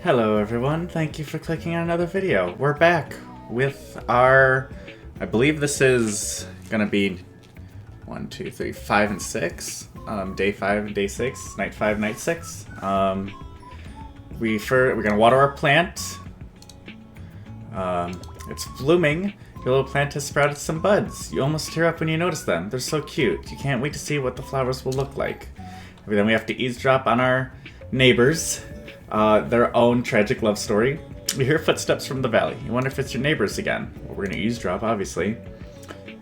Hello everyone, thank you for clicking on another video. We're back with our, I believe this is gonna be 1, 2, 3, 5, and 6. Day 5 and day 6, night 5, night 6. We're gonna water our plant. It's blooming. Your little plant has sprouted some buds. You almost tear up when you notice them. They're so cute. You can't wait to see what the flowers will look like. Then we have to eavesdrop on our neighbors. Their own tragic love story. You hear footsteps from the valley. You wonder if it's your neighbors again. Well, we're gonna eavesdrop, obviously.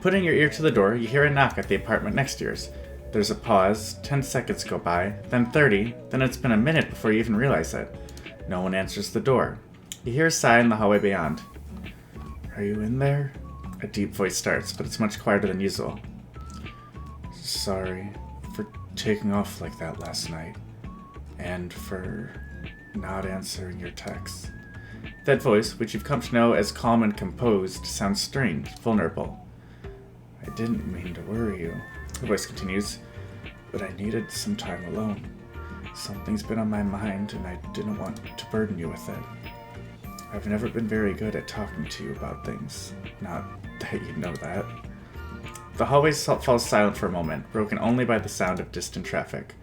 Putting your ear to the door, you hear a knock at the apartment next to yours. There's a pause, 10 seconds go by, then 30, then it's been a minute before you even realize it. No one answers the door. You hear a sigh in the hallway beyond. Are you in there? A deep voice starts, but it's much quieter than usual. Sorry for taking off like that last night, and for not answering your texts. That voice, which you've come to know as calm and composed, sounds strange, vulnerable. I didn't mean to worry you. The voice continues, but I needed some time alone. Something's been on my mind and I didn't want to burden you with it. I've never been very good at talking to you about things. Not that you know that. The hallway falls silent for a moment, broken only by the sound of distant traffic.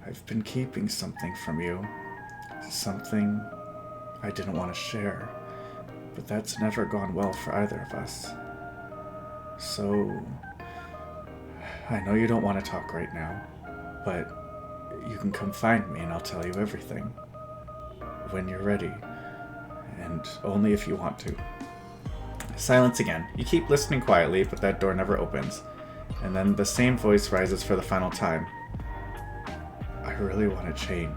I've been keeping something from you. Something I didn't want to share. But that's never gone well for either of us. So, I know you don't want to talk right now, but you can come find me and I'll tell you everything. When you're ready. And only if you want to. Silence again. You keep listening quietly, but that door never opens. And then the same voice rises for the final time. I really want to change.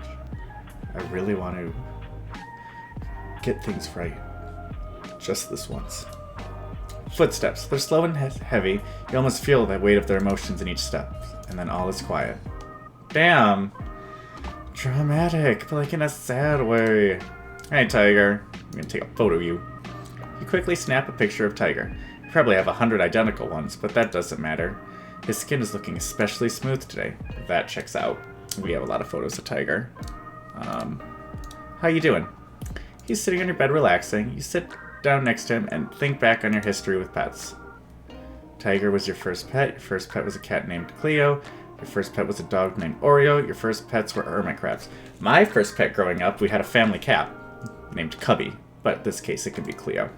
I really want to get things right. Just this once. Footsteps. They're slow and heavy. You almost feel the weight of their emotions in each step. And then all is quiet. Damn. Dramatic, but like in a sad way. Hey, Tiger. I'm gonna take a photo of you. You quickly snap a picture of Tiger. You probably have 100 identical ones, but that doesn't matter. His skin is looking especially smooth today. That checks out. We have a lot of photos of Tiger. How you doing? He's sitting on your bed relaxing. You sit down next to him and think back on your history with pets. Tiger was your first pet. Your first pet was a cat named Cleo. Your first pet was a dog named Oreo. Your first pets were hermit crabs. My first pet growing up, we had a family cat named Cubby, but in this case it could be Cleo.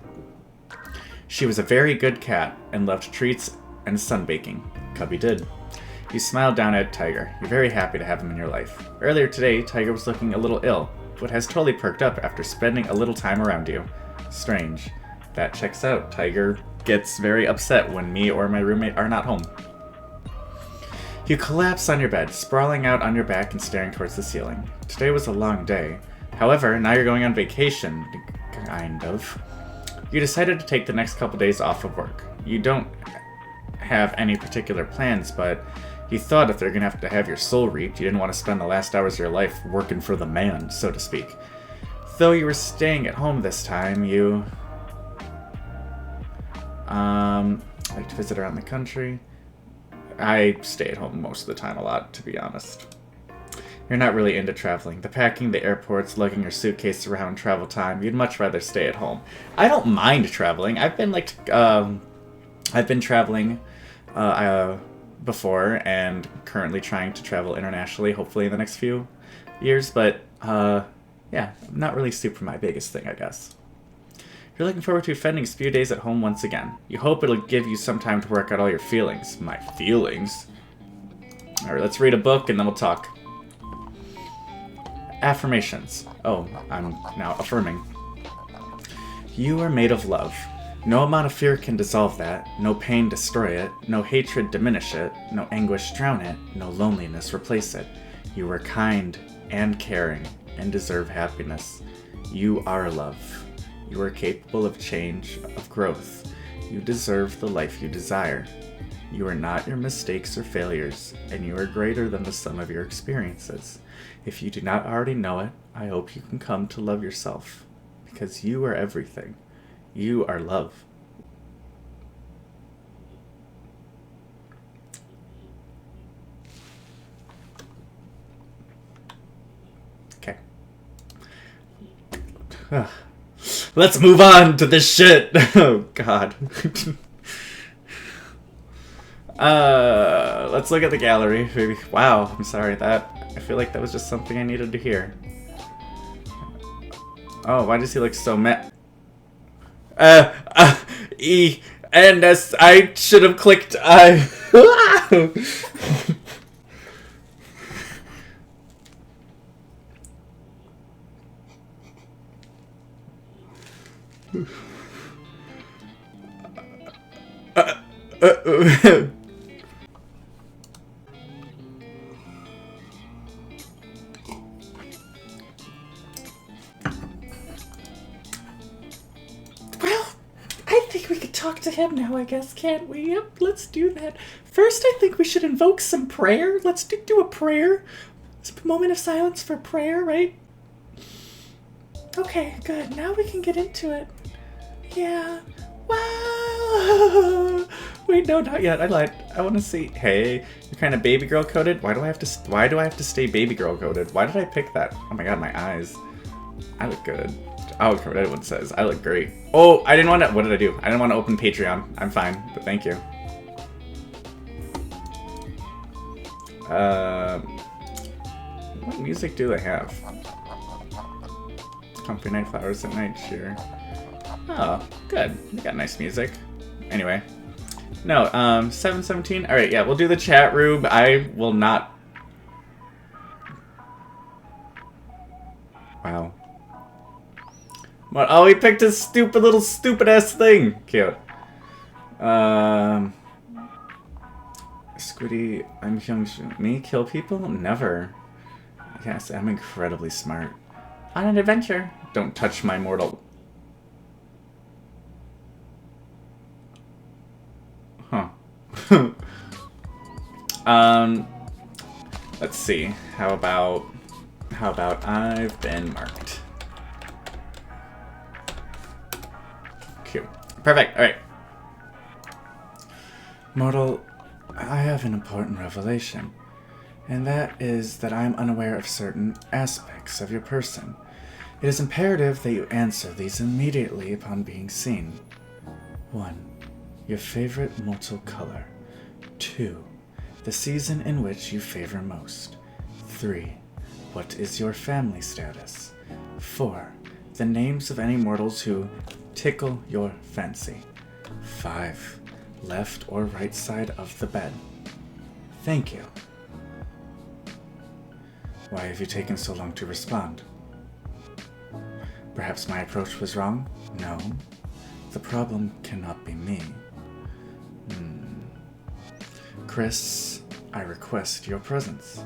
She was a very good cat and loved treats and sunbaking. Cubby did. You smiled down at Tiger. You're very happy to have him in your life. Earlier today, Tiger was looking a little ill, but has totally perked up after spending a little time around you. Strange. That checks out. Tiger gets very upset when me or my roommate are not home. You collapse on your bed, sprawling out on your back and staring towards the ceiling. Today was a long day. However, now you're going on vacation, kind of. You decided to take the next couple days off of work. You don't have any particular plans, but you thought if they're gonna have to have your soul reaped, you didn't want to spend the last hours of your life working for the man, so to speak. Though you were staying at home this time, you like to visit around the country. I stay at home most of the time a lot, to be honest. You're not really into traveling. The packing, the airports, lugging your suitcase around, travel time. You'd much rather stay at home. I don't mind traveling. I've been traveling before and currently trying to travel internationally, hopefully in the next few years. But yeah, not really super my biggest thing, I guess. You're looking forward to spending a few days at home once again. You hope it'll give you some time to work out all your feelings. My feelings? Alright, let's read a book and then we'll talk. Affirmations. Oh, I'm now affirming. You are made of love. No amount of fear can dissolve that. No pain destroy it. No hatred diminish it. No anguish drown it. No loneliness replace it. You are kind and caring and deserve happiness. You are love. You are capable of change, of growth. You deserve the life you desire. You are not your mistakes or failures, and you are greater than the sum of your experiences. If you do not already know it, I hope you can come to love yourself, because you are everything. You are love. Okay. Let's move on to this shit. Oh, God. Let's look at the gallery. Maybe. Wow, I'm sorry. I feel like that was just something I needed to hear. Oh, why does he look so mad? E and S. I should have clicked I. I think we could talk to him now, I guess, can't we? Yep, let's do that. First, I think we should invoke some prayer. Let's do a prayer. It's a moment of silence for prayer, right? Okay, good. Now we can get into it. Yeah. Wow. Wait, no, not yet. I lied. I want to see. Hey, you're kind of baby girl coded. Why do I have to stay baby girl coded? Why did I pick that? Oh my god, my eyes. I look good. I don't care what anyone says. I look great. Oh, I didn't want to. What did I do? I didn't want to open Patreon. I'm fine, but thank you. What music do they have? Comfy Night Flowers at Night, sure. Oh, good. They got nice music. Anyway. No, 717. Alright, yeah, we'll do the chat room. I will not. Wow. What? Oh, he picked a stupid little stupid ass thing. Cute. Squiddy, I'm Hyungshu. Me kill people? Never. Yes, I'm incredibly smart. On an adventure. Don't touch my mortal. Huh. Let's see. How about I've been marked. Cute. Perfect. All right. Mortal, I have an important revelation, and that is that I am unaware of certain aspects of your person. It is imperative that you answer these immediately upon being seen. 1. Your favorite mortal color. 2. The season in which you favor most. 3. What is your family status? 4. The names of any mortals who tickle your fancy. 5. Left or right side of the bed. Thank you. Why have you taken so long to respond? Perhaps my approach was wrong? No. The problem cannot be me. Chris, I request your presence.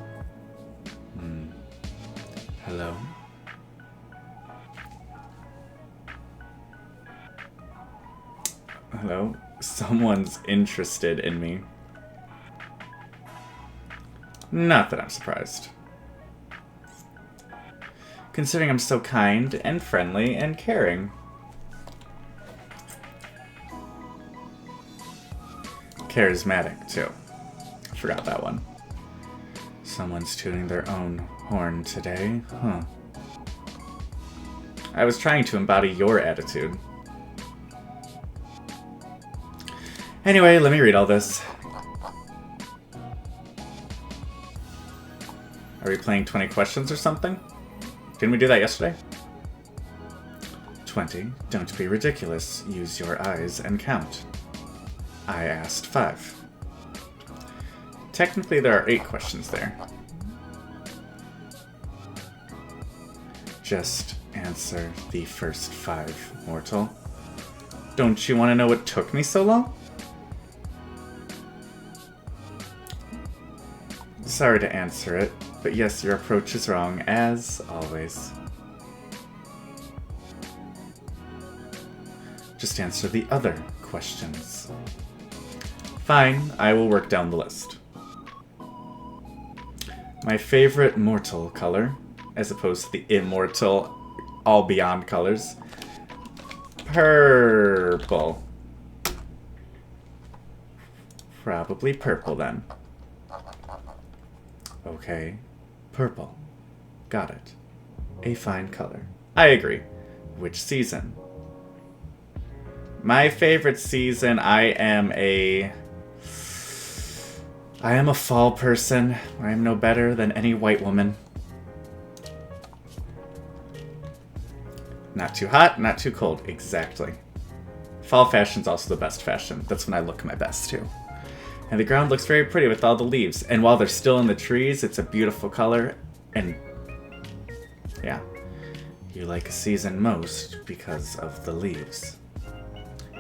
Hello? Hello? Someone's interested in me. Not that I'm surprised. Considering I'm so kind and friendly and caring. Charismatic, too. Forgot that one. Someone's tooting their own horn today, huh? I was trying to embody your attitude. Anyway, let me read all this. Are we playing 20 questions or something? Didn't we do that yesterday? 20. Don't be ridiculous. Use your eyes and count. I asked 5. Technically, there are 8 questions there. Just answer the first 5, mortal. Don't you want to know what took me so long? Sorry to answer it, but yes, your approach is wrong, as always. Just answer the other questions. Fine, I will work down the list. My favorite mortal color, as opposed to the immortal, all beyond colors. Purple. Probably purple then. Okay, purple. Got it. A fine color. I agree. Which season? My favorite season, I am a fall person. I am no better than any white woman. Not too hot, not too cold. Exactly. Fall fashion's also the best fashion. That's when I look my best, too. And the ground looks very pretty with all the leaves. And while they're still in the trees, it's a beautiful color. And yeah, you like a season most because of the leaves.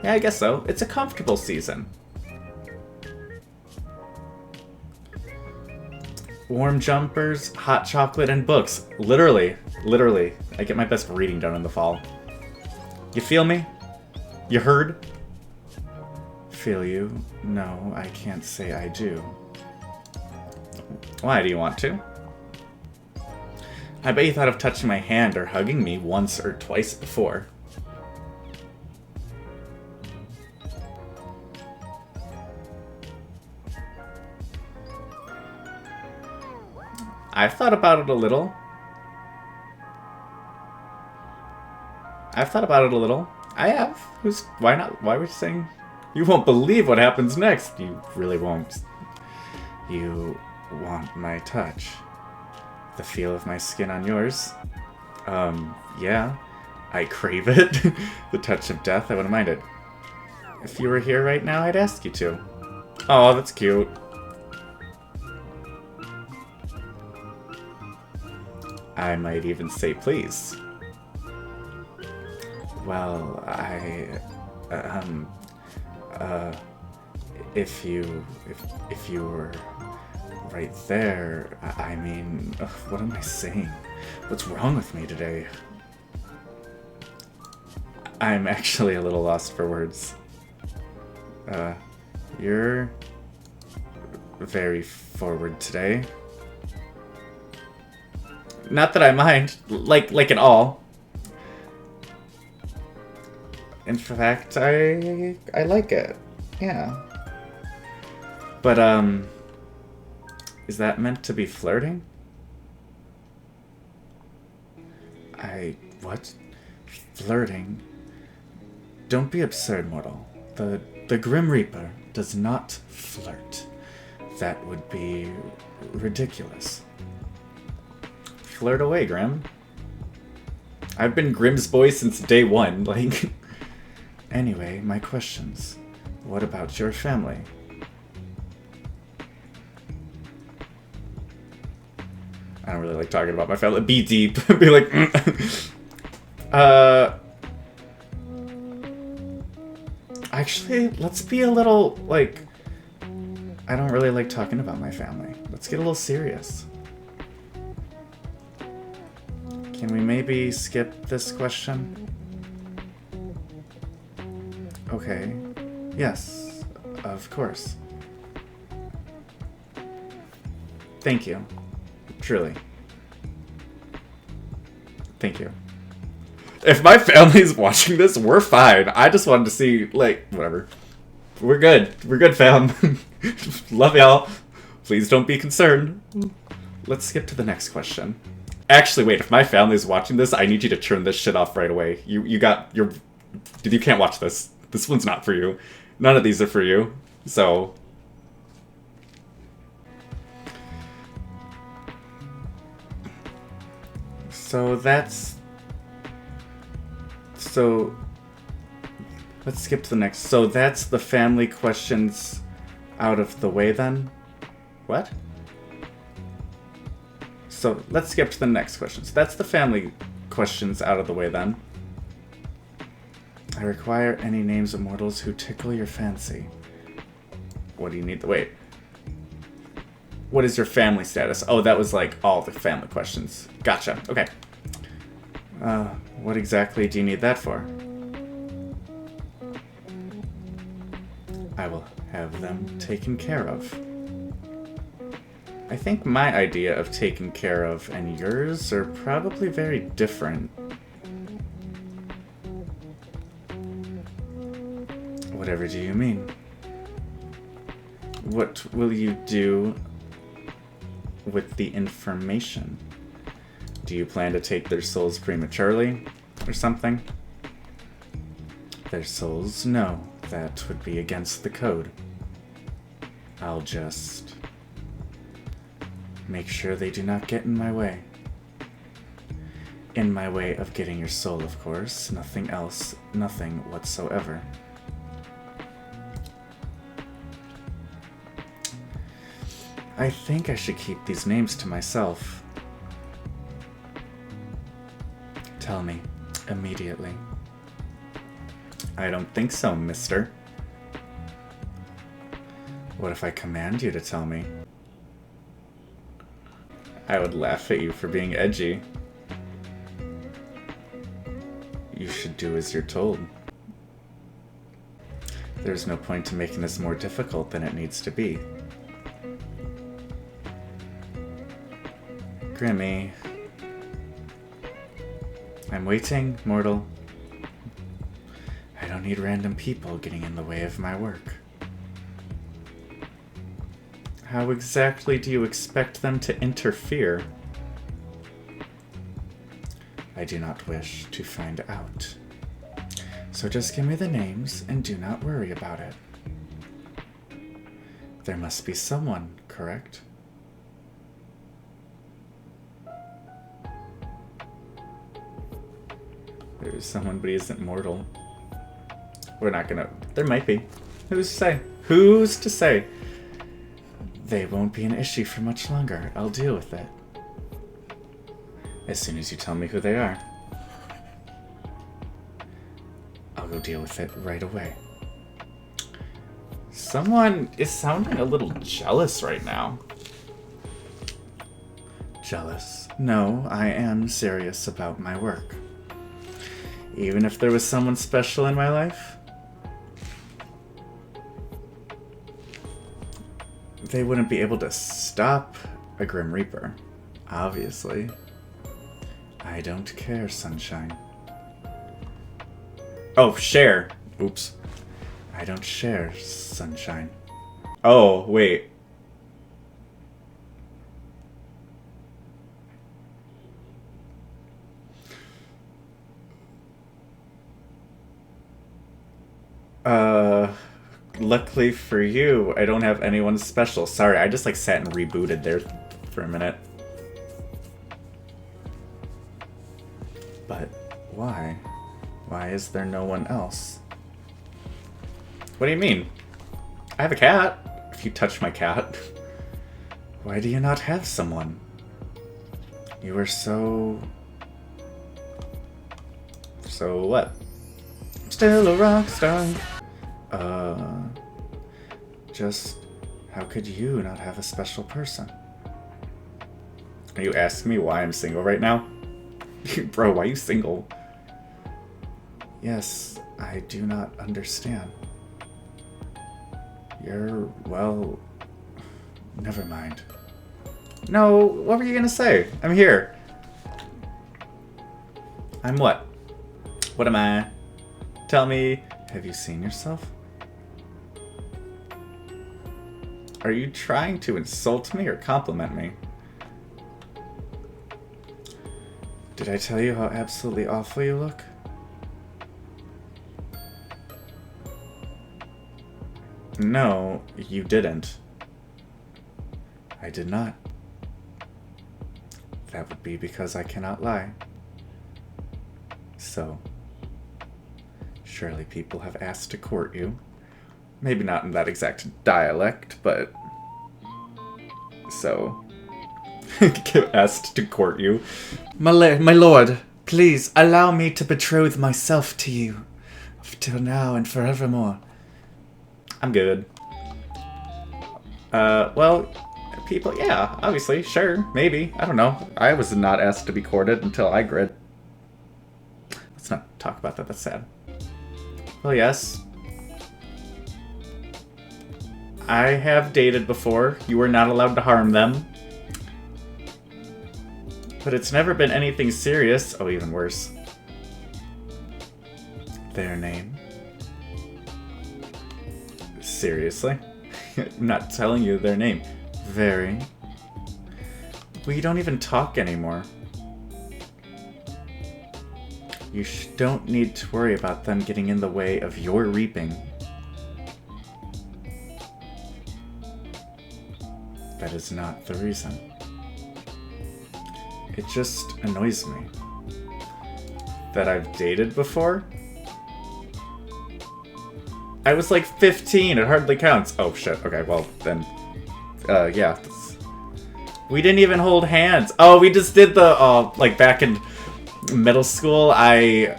Yeah, I guess so. It's a comfortable season. Warm jumpers, hot chocolate, and books. Literally, I get my best reading done in the fall. You feel me? You heard? Feel you? No, I can't say I do. Why, do you want to? I bet you thought of touching my hand or hugging me once or twice before. I've thought about it a little. I have. Why not? Why were you saying? You won't believe what happens next. You really won't. You want my touch. The feel of my skin on yours. Yeah. I crave it. The touch of death, I wouldn't mind it. If you were here right now, I'd ask you to. Oh, that's cute. I might even say please. Well, if you were right there, I mean, what am I saying? What's wrong with me today? I'm actually a little lost for words. You're very forward today. Not that I mind, like at all. In fact, I like it. Yeah. But, is that meant to be flirting? What? Flirting? Don't be absurd, mortal. The Grim Reaper does not flirt. That would be ridiculous. Flirt away, Grim. I've been Grim's boy since day one, like... Anyway, my questions. What about your family? I don't really like talking about my family. Be deep. Be like... Actually, let's be a little, like... I don't really like talking about my family. Let's get a little serious. Can we maybe skip this question? Okay. Yes, of course. Thank you. Truly. Thank you. If my family's watching this, we're fine. I just wanted to see, like, whatever. We're good. We're good, fam. Love y'all. Please don't be concerned. Let's skip to the next question. Actually, wait, if my family's watching this, I need you to turn this shit off right away. You can't watch this. This one's not for you. None of these are for you. So let's skip to the next. So that's the family questions out of the way then? What? So let's skip to the next questions. That's the family questions out of the way then. I require any names of mortals who tickle your fancy. What do you need? Wait. What is your family status? Oh, that was like all the family questions. Gotcha. Okay. What exactly do you need that for? I will have them taken care of. I think my idea of taken care of and yours are probably very different. Whatever do you mean? What will you do with the information? Do you plan to take their souls prematurely? or something? Their souls? No, that would be against the code. I'll just make sure they do not get in my way. In my way of getting your soul, of course. Nothing else. Nothing whatsoever. I think I should keep these names to myself. Tell me, immediately. I don't think so, mister. What if I command you to tell me? I would laugh at you for being edgy. You should do as you're told. There's no point to making this more difficult than it needs to be. Grimmy. I'm waiting, mortal. I don't need random people getting in the way of my work. How exactly do you expect them to interfere? I do not wish to find out. So just give me the names and do not worry about it. There must be someone, correct? There's someone, but he isn't mortal. We're not gonna... There might be. Who's to say? Who's to say? They won't be an issue for much longer. I'll deal with it. As soon as you tell me who they are. I'll go deal with it right away. Someone is sounding a little jealous right now. Jealous? No, I am serious about my work. Even if there was someone special in my life, they wouldn't be able to stop a Grim Reaper, obviously. I don't care, Sunshine. Oh, share. Oops. I don't share, Sunshine. Oh, wait. Luckily for you, I don't have anyone special. Sorry, I just like sat and rebooted there for a minute. But why? Why is there no one else? What do you mean? I have a cat. If you touch my cat. Why do you not have someone? You are so... So what? I'm still a rock star. Just how could you not have a special person? Are you asking me why I'm single right now? Bro, why are you single? Yes, I do not understand. You're, well... Never mind. No, what were you gonna say? I'm here. I'm what? What am I? Tell me, have you seen yourself? Are you trying to insult me or compliment me? Did I tell you how absolutely awful you look? No, you didn't. I did not. That would be because I cannot lie. So, surely people have asked to court you. Maybe not in that exact dialect, but... So... asked to court you. My lord, please allow me to betroth myself to you. Till now and forevermore. I'm good. Well, people, yeah, obviously, sure, maybe. I don't know. I was not asked to be courted until I grid. Let's not talk about that, that's sad. Well, yes. I have dated before. You were not allowed to harm them. But it's never been anything serious. Oh, even worse. Their name? Seriously? I'm not telling you their name. Very. We don't even talk anymore. You don't need to worry about them getting in the way of your reaping. That is not the reason. It just annoys me. That I've dated before? I was like 15, it hardly counts. Oh shit, okay, well then, yeah. We didn't even hold hands. Oh, we just did the, like back in middle school, I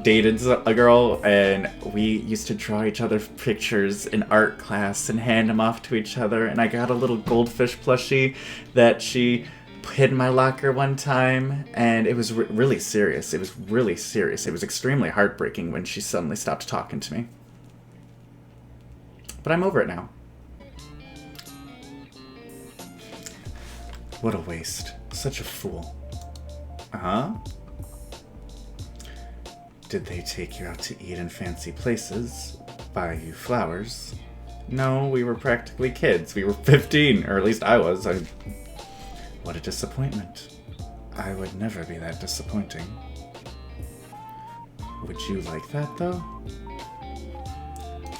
dated a girl and we used to draw each other pictures in art class and hand them off to each other, and I got a little goldfish plushie that she hid in my locker one time, and it was really serious. It was really serious. It was extremely heartbreaking when she suddenly stopped talking to me. But I'm over it now. What a waste. Such a fool. Uh-huh. Did they take you out to eat in fancy places? Buy you flowers? No, we were practically kids. We were 15, or at least I was. What a disappointment. I would never be that disappointing. Would you like that, though?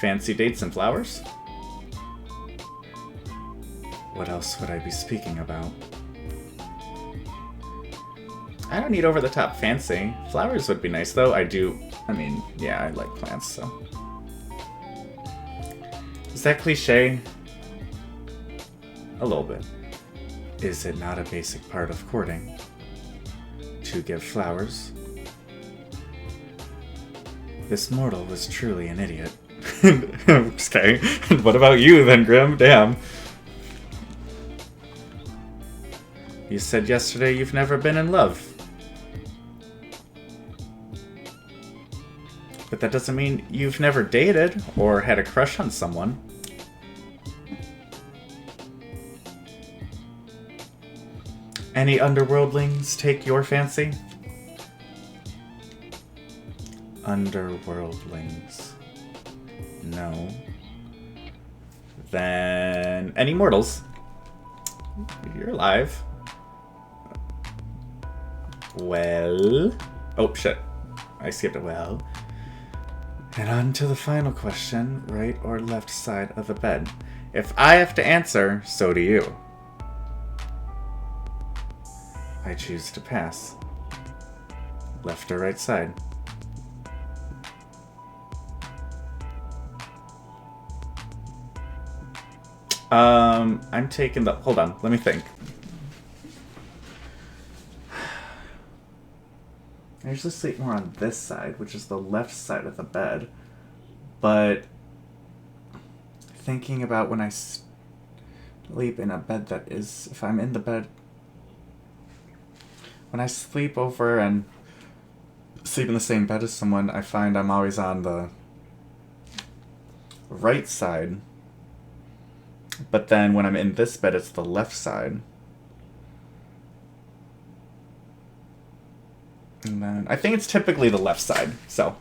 Fancy dates and flowers? What else would I be speaking about? I don't need over-the-top fancy. Flowers would be nice, though. I mean, yeah, I like plants, so. Is that cliche? A little bit. Is it not a basic part of courting? To give flowers? This mortal was truly an idiot. Okay, what about you then, Grim? Damn. You said yesterday you've never been in love. But that doesn't mean you've never dated or had a crush on someone. Any underworldlings take your fancy? Underworldlings. No. Then any mortals? You're alive. Well. Oh shit. I skipped it. Well. And on to the final question. Right or left side of the bed? If I have to answer, so do you. I choose to pass. Left or right side? I'm taking the... Hold on, let me think. I usually sleep more on this side, which is the left side of the bed. But thinking about when I sleep in a bed that is... If I'm in the bed... When I sleep over and sleep in the same bed as someone, I find I'm always on the right side. But then when I'm in this bed, it's the left side. And then I think it's typically the left side, so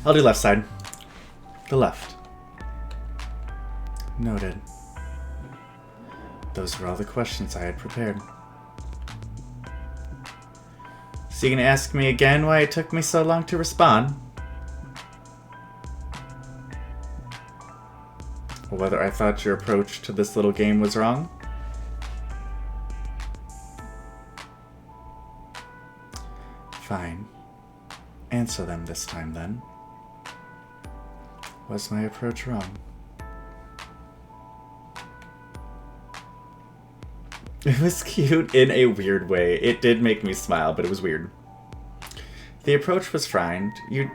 I'll do left side. The left. Noted. Those were all the questions I had prepared. So you gonna ask me again why it took me so long to respond? Or whether I thought your approach to this little game was wrong? Fine. Answer them this time, then. Was my approach wrong? It was cute in a weird way. It did make me smile, but it was weird. The approach was fine. The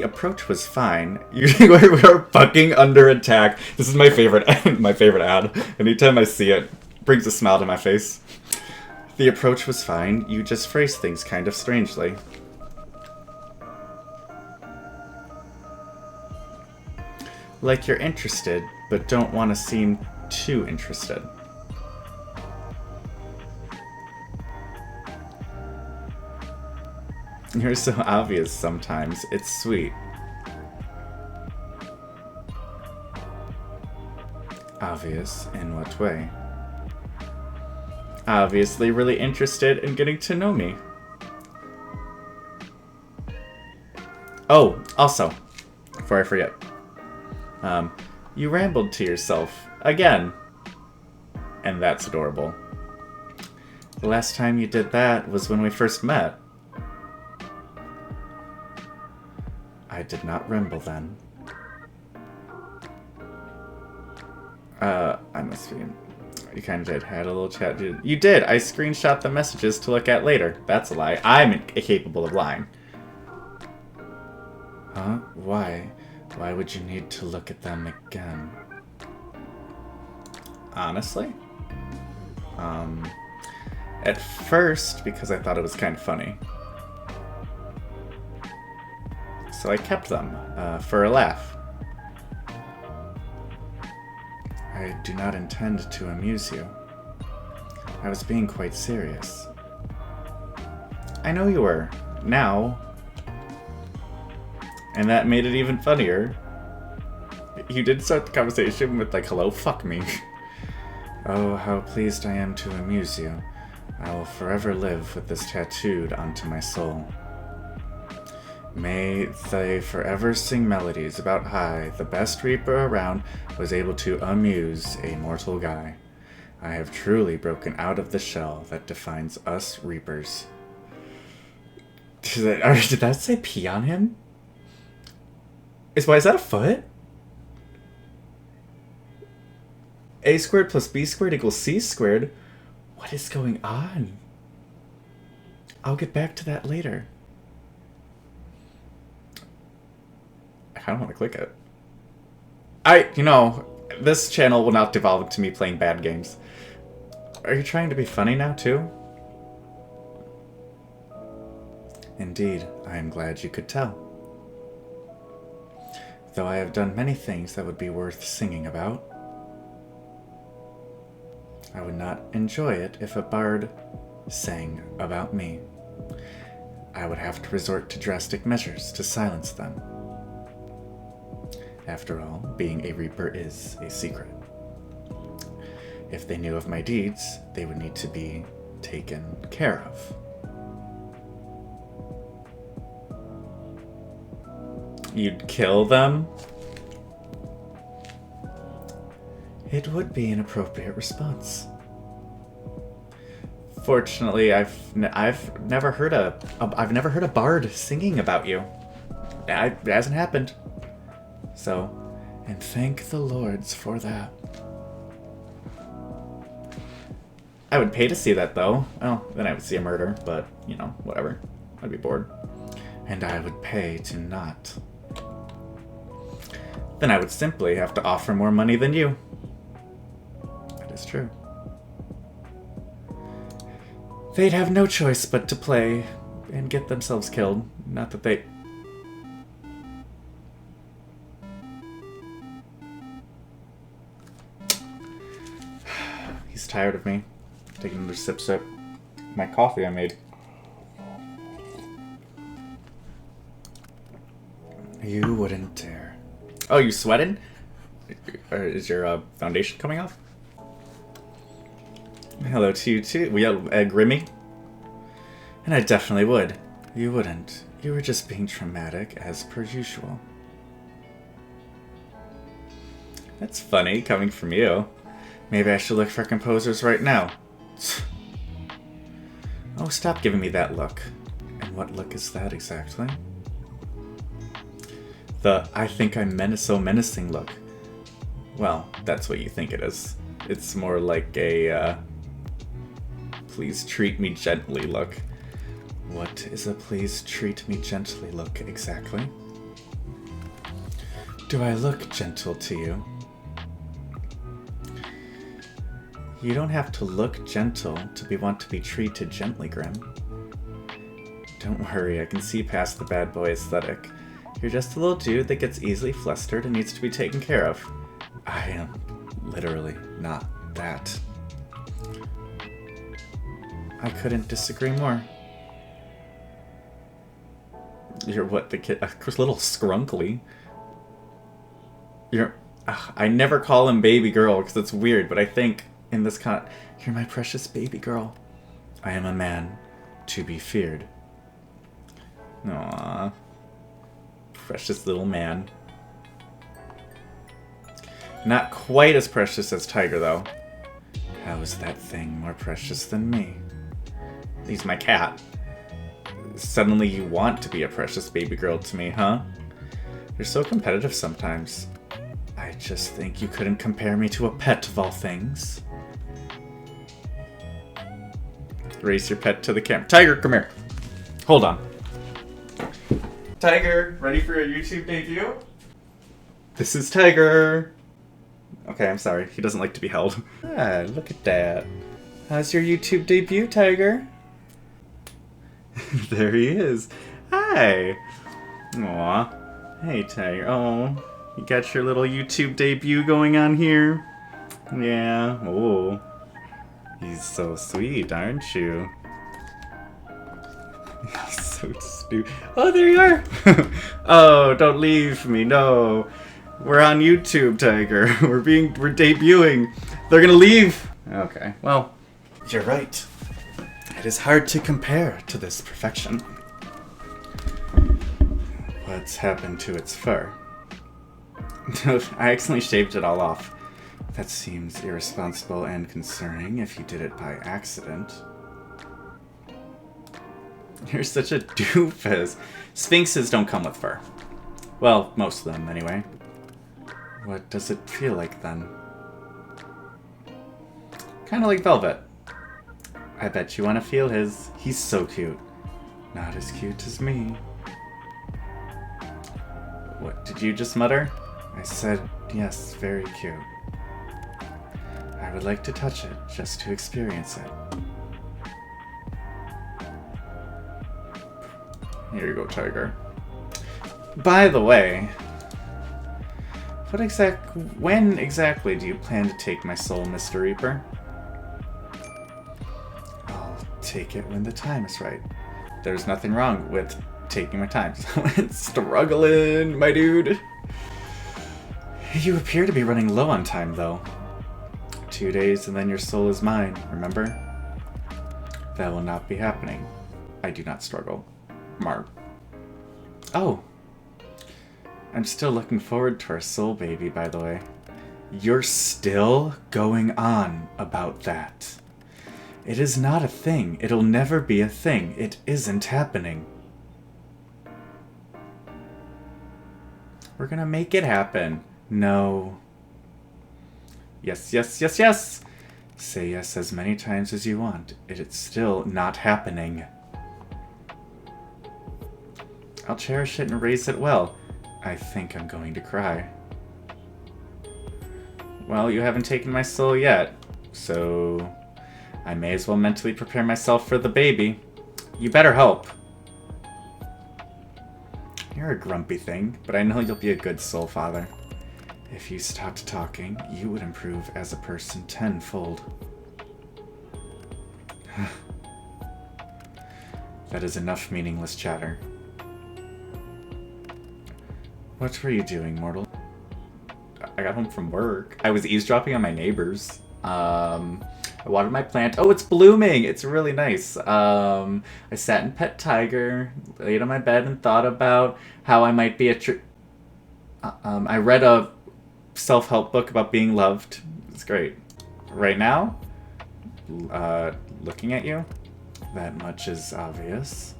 approach was fine. We were fucking under attack. This is my favorite ad. Anytime I see it, brings a smile to my face. The approach was fine. You just phrased things kind of strangely. Like you're interested, but don't want to seem too interested. You're so obvious sometimes. It's sweet. Obvious in what way? Obviously really interested in getting to know me. Oh, also, before I forget. You rambled to yourself again. And that's adorable. The last time you did that was when we first met. I did not ramble then. I must be... You kind of did. Had a little chat. You did! I screenshot the messages to look at later. That's a lie. I'm incapable of lying. Huh? Why? Why would you need to look at them again? Honestly? At first, because I thought it was kind of funny. So I kept them, for a laugh. I do not intend to amuse you. I was being quite serious. I know you were. Now. And that made it even funnier. You did start the conversation with like, hello, fuck me. Oh, how pleased I am to amuse you. I will forever live with this tattooed onto my soul. May they forever sing melodies about how the best reaper around was able to amuse a mortal guy. I have truly broken out of the shell that defines us reapers. Did that say pee on him? Is that a foot? A squared plus B squared equals C squared? What is going on? I'll get back to that later. I don't want to click it. This channel will not devolve into me playing bad games. Are you trying to be funny now, too? Indeed, I am glad you could tell. Though I have done many things that would be worth singing about, I would not enjoy it if a bard sang about me. I would have to resort to drastic measures to silence them. After all, being a reaper is a secret. If they knew of my deeds, they would need to be taken care of. You'd kill them? It would be an appropriate response. Fortunately, I've never heard a bard singing about you. It hasn't happened. So, and thank the lords for that. I would pay to see that, though. Well, then I would see a murder, but, whatever. I'd be bored. And I would pay to not. Then I would simply have to offer more money than you. That is true. They'd have no choice but to play and get themselves killed. Not that they... He's tired of me. Taking another sip. My coffee I made. You wouldn't dare. Oh, you sweating? Or is your foundation coming off? Hello to you too. We have Grimmy. And I definitely would. You wouldn't. You were just being dramatic as per usual. That's funny coming from you. Maybe I should look for composers right now. Oh, stop giving me that look. And what look is that exactly? The I think I'm so menacing look. Well, that's what you think it is. It's more like a, please treat me gently look. What is a please treat me gently look exactly? Do I look gentle to you? You don't have to look gentle to want to be treated gently, Grim. Don't worry, I can see past the bad boy aesthetic. You're just a little dude that gets easily flustered and needs to be taken care of. I am literally not that. I couldn't disagree more. You're what, the kid? Of course, little scrunkly. You're... I never call him baby girl because it's weird, but I think in this You're my precious baby girl. I am a man to be feared. Aww. Precious little man. Not quite as precious as Tiger, though. How is that thing more precious than me? He's my cat. Suddenly you want to be a precious baby girl to me, huh? You're so competitive sometimes. I just think you couldn't compare me to a pet of all things. Raise your pet to the camera. Tiger, come here. Hold on. Tiger, ready for your YouTube debut? This is Tiger. Okay, I'm sorry. He doesn't like to be held. Ah, look at that. How's your YouTube debut, Tiger? There he is. Hi. Aw. Hey, Tiger. Oh, you got your little YouTube debut going on here? Yeah. Oh. He's so sweet, aren't you? He's so stupid. Oh, there you are. Oh, don't leave me. No. We're on YouTube, Tiger. We're debuting. They're gonna leave. Okay. Well, you're right. It is hard to compare to this perfection. What's happened to its fur? I accidentally shaved it all off. That seems irresponsible and concerning if you did it by accident. You're such a doofus. Sphinxes don't come with fur. Well, most of them, anyway. What does it feel like, then? Kind of like velvet. I bet you want to feel his. He's so cute. Not as cute as me. What did you just mutter? I said, yes, very cute. I would like to touch it, just to experience it. Here you go, Tiger. By the way, when exactly do you plan to take my soul, Mr. Reaper? I'll take it when the time is right. There's nothing wrong with taking my time. It's struggling, my dude. You appear to be running low on time, though. 2 days and then your soul is mine, remember? That will not be happening. I do not struggle. Mark. Oh. I'm still looking forward to our soul baby, by the way. You're still going on about that. It is not a thing. It'll never be a thing. It isn't happening. We're gonna make it happen. No. Yes, yes, yes, yes! Say yes as many times as you want. It's still not happening. I'll cherish it and raise it well. I think I'm going to cry. Well, you haven't taken my soul yet, so I may as well mentally prepare myself for the baby. You better help. You're a grumpy thing, but I know you'll be a good soul father. If you stopped talking, you would improve as a person tenfold. That is enough meaningless chatter. What were you doing, mortal? I got home from work. I was eavesdropping on my neighbors. I watered my plant. Oh, it's blooming! It's really nice. I sat and pet Tiger, laid on my bed and thought about how I might be I read a self-help book about being loved. It's great. Right now, looking at you, that much is obvious.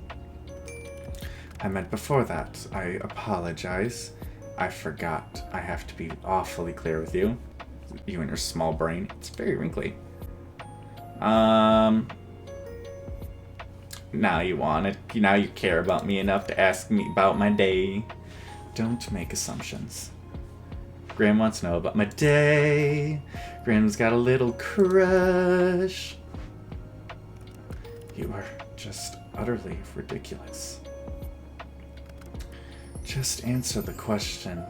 I meant before that. I apologize. I forgot. I have to be awfully clear with you. You and your small brain. It's very wrinkly. Now you want it. Now you care about me enough to ask me about my day. Don't make assumptions. Graham wants to know about my day. Graham's got a little crush. You are just utterly ridiculous. Just answer the question.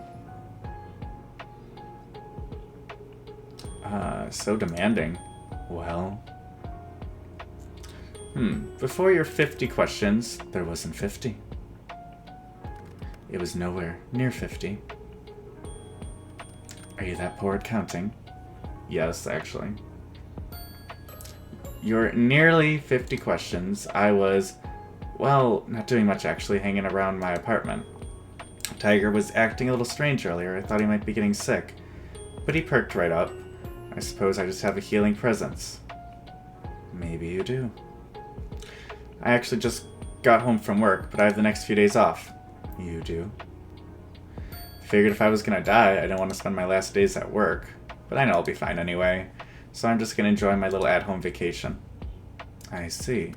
So demanding. Well. Before your 50 questions, there wasn't 50. It was nowhere near 50. Are you that poor at counting? Yes, actually. Your nearly 50 questions, I was, well, not doing much actually, hanging around my apartment. Tiger was acting a little strange earlier. I thought he might be getting sick. But he perked right up. I suppose I just have a healing presence. Maybe you do. I actually just got home from work, but I have the next few days off. You do. Figured if I was gonna die, I didn't want to spend my last days at work. But I know I'll be fine anyway. So I'm just gonna enjoy my little at-home vacation. I see.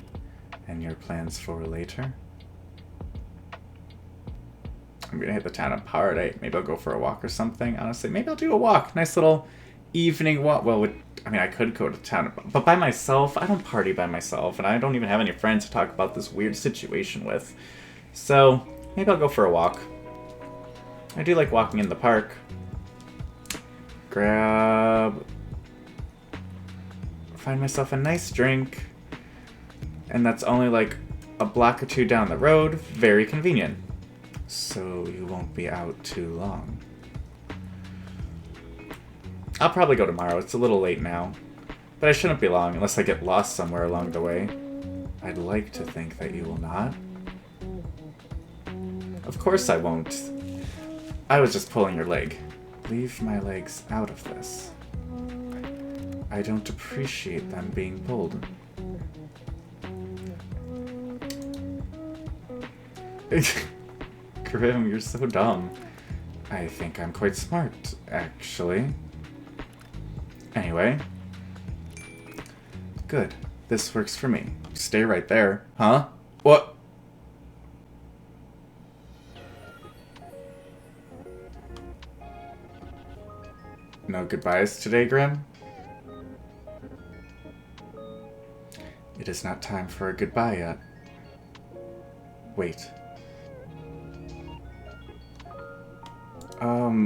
And your plans for later? I'm gonna hit the town of Paradise. Maybe I'll go for a walk or something, honestly. Maybe I'll do a walk. Nice little evening walk. Well, I could go to town, but by myself, I don't party by myself, and I don't even have any friends to talk about this weird situation with. So, maybe I'll go for a walk. I do like walking in the park. Find myself a nice drink, and that's only like a block or two down the road. Very convenient. So you won't be out too long. I'll probably go tomorrow. It's a little late now. But I shouldn't be long unless I get lost somewhere along the way. I'd like to think that you will not. Of course I won't. I was just pulling your leg. Leave my legs out of this. I don't appreciate them being pulled. Grim, you're so dumb. I think I'm quite smart, actually. Anyway. Good. This works for me. Stay right there. Huh? What? No goodbyes today, Grim? It is not time for a goodbye yet. Wait.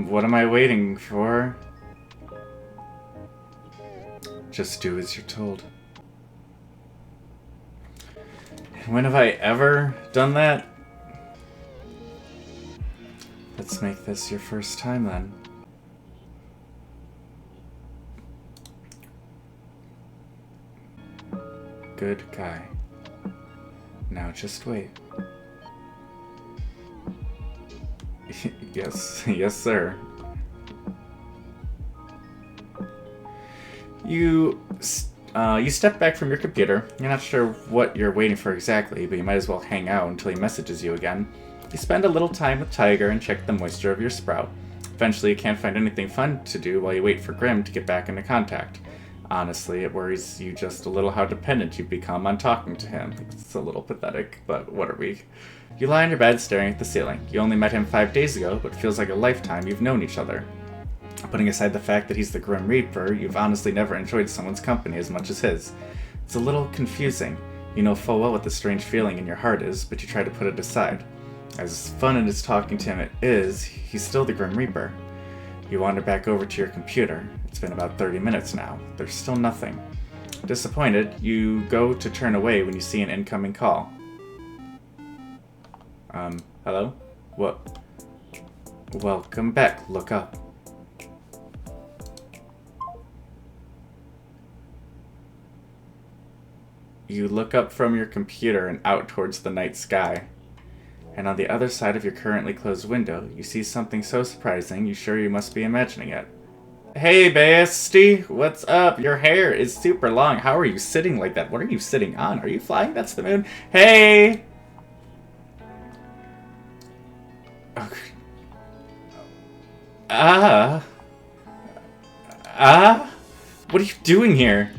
What am I waiting for? Just do as you're told. When have I ever done that? Let's make this your first time then. Good guy. Now just wait. Yes, sir. You step back from your computer. You're not sure what you're waiting for exactly, but you might as well hang out until he messages you again. You spend a little time with Tiger and check the moisture of your sprout. Eventually, you can't find anything fun to do while you wait for Grim to get back into contact. Honestly, it worries you just a little how dependent you've become on talking to him. It's a little pathetic, but what are we? You lie on your bed staring at the ceiling. You only met him 5 days ago, but it feels like a lifetime you've known each other. Putting aside the fact that he's the Grim Reaper, you've honestly never enjoyed someone's company as much as his. It's a little confusing. You know full well what the strange feeling in your heart is, but you try to put it aside. As fun as talking to him is, he's still the Grim Reaper. You wander back over to your computer. It's been about 30 minutes now. There's still nothing. Disappointed, you go to turn away when you see an incoming call. Hello? What? Welcome back. Look up. You look up from your computer and out towards the night sky. And on the other side of your currently closed window, you see something so surprising, you're sure you must be imagining it. Hey, bestie! What's up? Your hair is super long. How are you sitting like that? What are you sitting on? Are you flying? That's the moon. Hey! Okay. What are you doing here?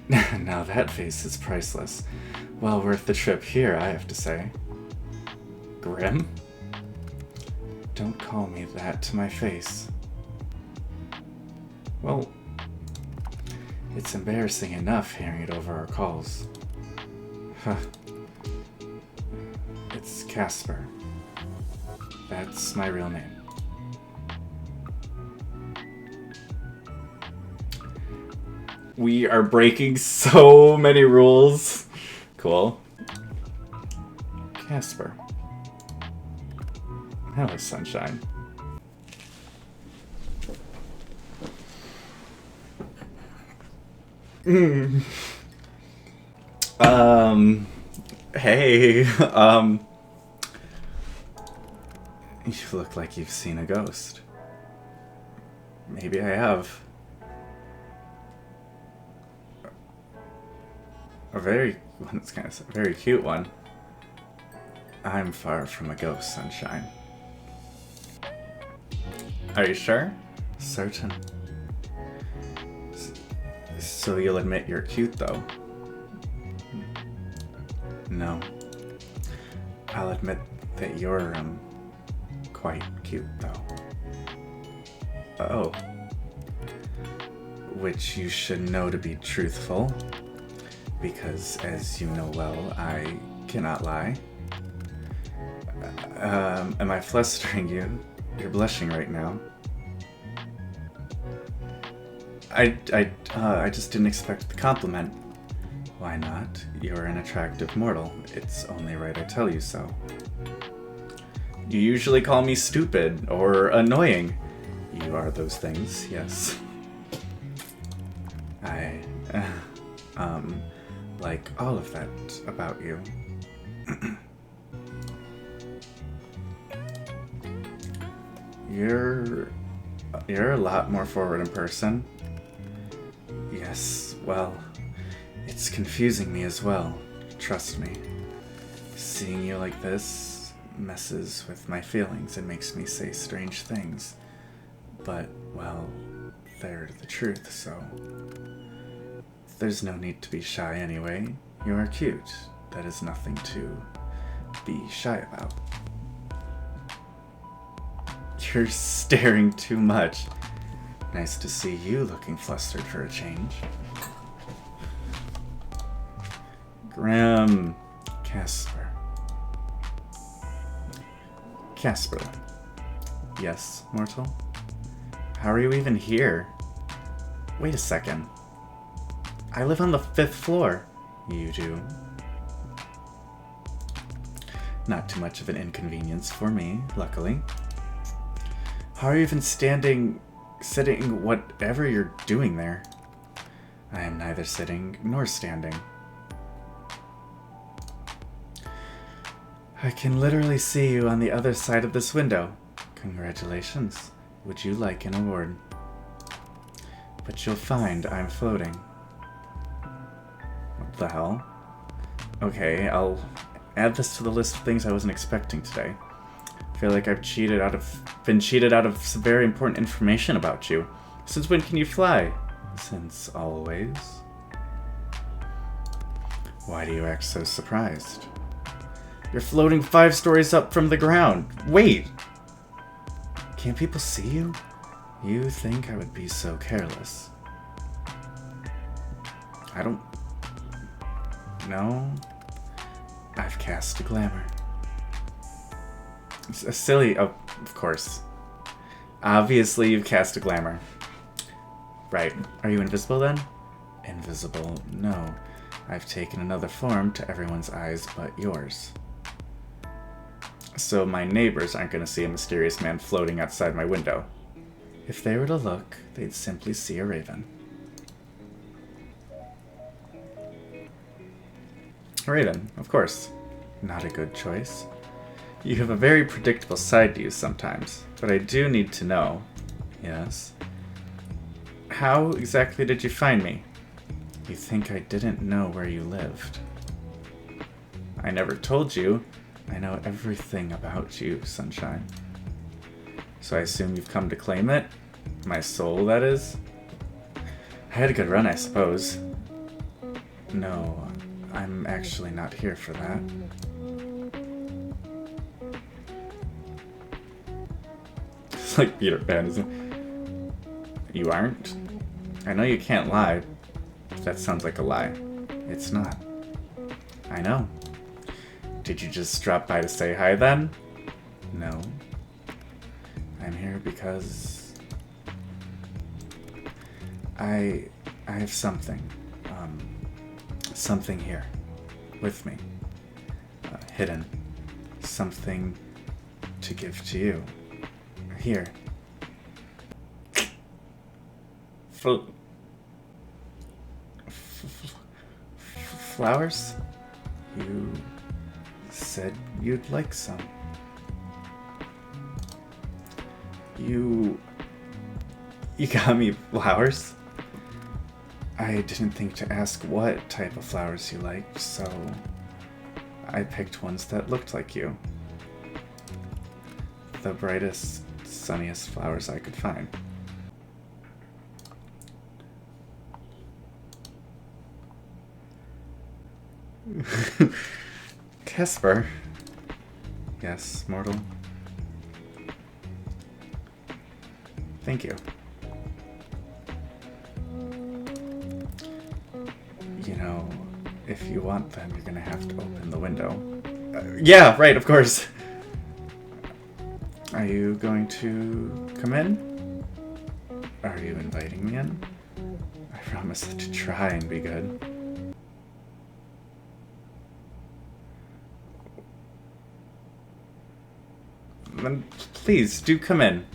Now that face is priceless. Well worth the trip here, I have to say. Grim? Don't call me that to my face. Well, it's embarrassing enough hearing it over our calls. Huh. It's Casper. That's my real name. We are breaking so many rules. Cool. Casper. Hello, sunshine. Hey, you look like you've seen a ghost. Maybe I have. It's kind of a very cute one. I'm far from a ghost, Sunshine. Are you sure? Certain. So you'll admit you're cute, though? No. I'll admit that you're, quite cute, though. Oh. Which you should know to be truthful. Because, as you know well, I cannot lie. Am I flustering you? You're blushing right now. I just didn't expect the compliment. Why not? You're an attractive mortal. It's only right I tell you so. You usually call me stupid or annoying. You are those things, yes. I, like all of that about you. You're a lot more forward in person. Yes, well, it's confusing me as well. Trust me. Seeing you like this messes with my feelings and makes me say strange things. But, well, they're the truth, so... There's no need to be shy anyway. You are cute. That is nothing to be shy about. You're staring too much. Nice to see you looking flustered for a change. Grim. Casper. Casper. Yes, mortal? How are you even here? Wait a second. I live on the 5th floor. You do. Not too much of an inconvenience for me, luckily. How are you even sitting, whatever you're doing there? I am neither sitting nor standing. I can literally see you on the other side of this window. Congratulations. Would you like an award? But you'll find I'm floating. What the hell? Okay, I'll add this to the list of things I wasn't expecting today. I feel like I've been cheated out of some very important information about you. Since when can you fly? Since always. Why do you act so surprised? You're floating 5 stories up from the ground. Wait! Can't people see you? You think I would be so careless? I don't... No. I've cast a glamour. It's a silly... Oh, of course. Obviously you've cast a glamour. Right. Are you invisible then? Invisible? No. I've taken another form to everyone's eyes but yours. So my neighbors aren't going to see a mysterious man floating outside my window. If they were to look, they'd simply see a raven. A raven, of course. Not a good choice. You have a very predictable side to you sometimes, but I do need to know. Yes? How exactly did you find me? You think I didn't know where you lived? I never told you. I know everything about you, Sunshine. So I assume you've come to claim it? My soul, that is? I had a good run, I suppose. No, I'm actually not here for that. It's like Peter Pan, isn't it? You aren't? I know you can't lie, but that sounds like a lie. It's not. I know. Did you just drop by to say hi then? No. I'm here because I have something. Something here with me. Hidden. Something to give to you. Here. flowers? You said you'd like some. You got me flowers? I didn't think to ask what type of flowers you liked, so I picked ones that looked like you. The brightest, sunniest flowers I could find. Casper. Yes, mortal. Thank you. You know, if you want them, you're gonna have to open the window. Yeah, right, of course. Are you going to come in? Are you inviting me in? I promise to try and be good. Then please, do come in.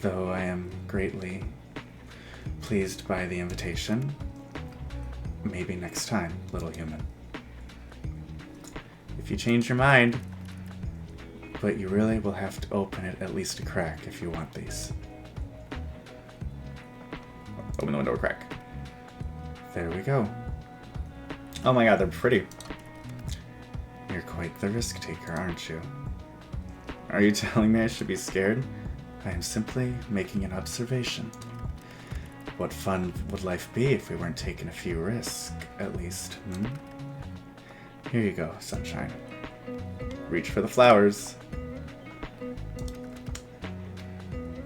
Though I am greatly pleased by the invitation. Maybe next time, little human. If you change your mind, but you really will have to open it at least a crack if you want these. Open the window a crack. There we go. Oh my god, they're pretty. You're quite the risk taker, aren't you? Are you telling me I should be scared? I am simply making an observation. What fun would life be if we weren't taking a few risks, at least, hmm? Here you go, sunshine. Reach for the flowers.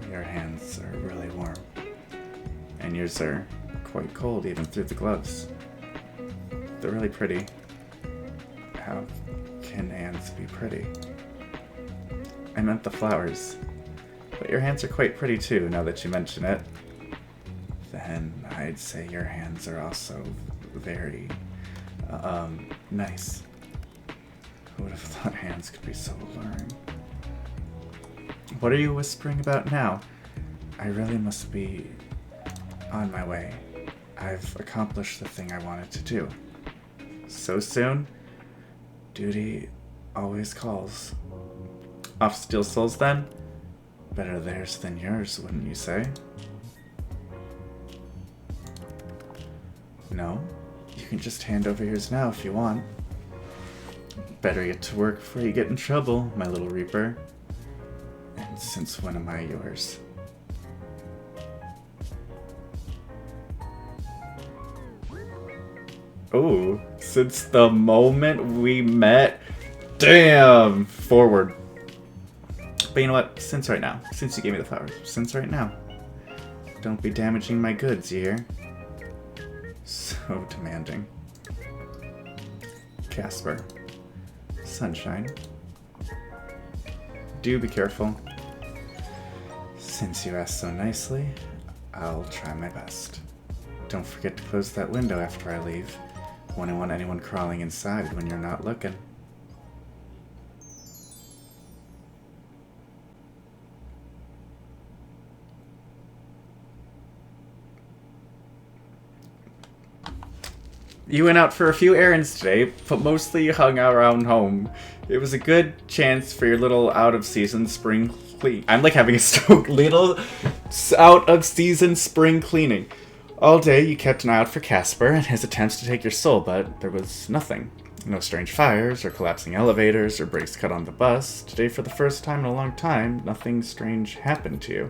Your hands are really warm. And yours are quite cold, even through the gloves. They're really pretty. How can hands be pretty? I meant the flowers. But your hands are quite pretty too, now that you mention it. Then I'd say your hands are also very, nice. Who would have thought hands could be so alluring? What are you whispering about now? I really must be on my way. I've accomplished the thing I wanted to do. So soon? Duty always calls. Off Steel Souls then? Better theirs than yours, wouldn't you say? No? You can just hand over yours now if you want. Better get to work before you get in trouble, my little Reaper. And since when am I yours? Oh, since the moment we met. Damn! Forward. But you know what? Since right now. Since you gave me the flowers. Since right now. Don't be damaging my goods, you hear? So demanding. Casper. Sunshine. Do be careful. Since you asked so nicely, I'll try my best. Don't forget to close that window after I leave. Wouldn't want anyone crawling inside when you're not looking. You went out for a few errands today, but mostly you hung out around home. It was a good chance for your little out-of-season spring clean. I'm like having a stroke. Little out-of-season spring cleaning. All day you kept an eye out for Casper and his attempts to take your soul, but there was nothing. No strange fires, or collapsing elevators, or breaks cut on the bus. Today, for the first time in a long time, nothing strange happened to you.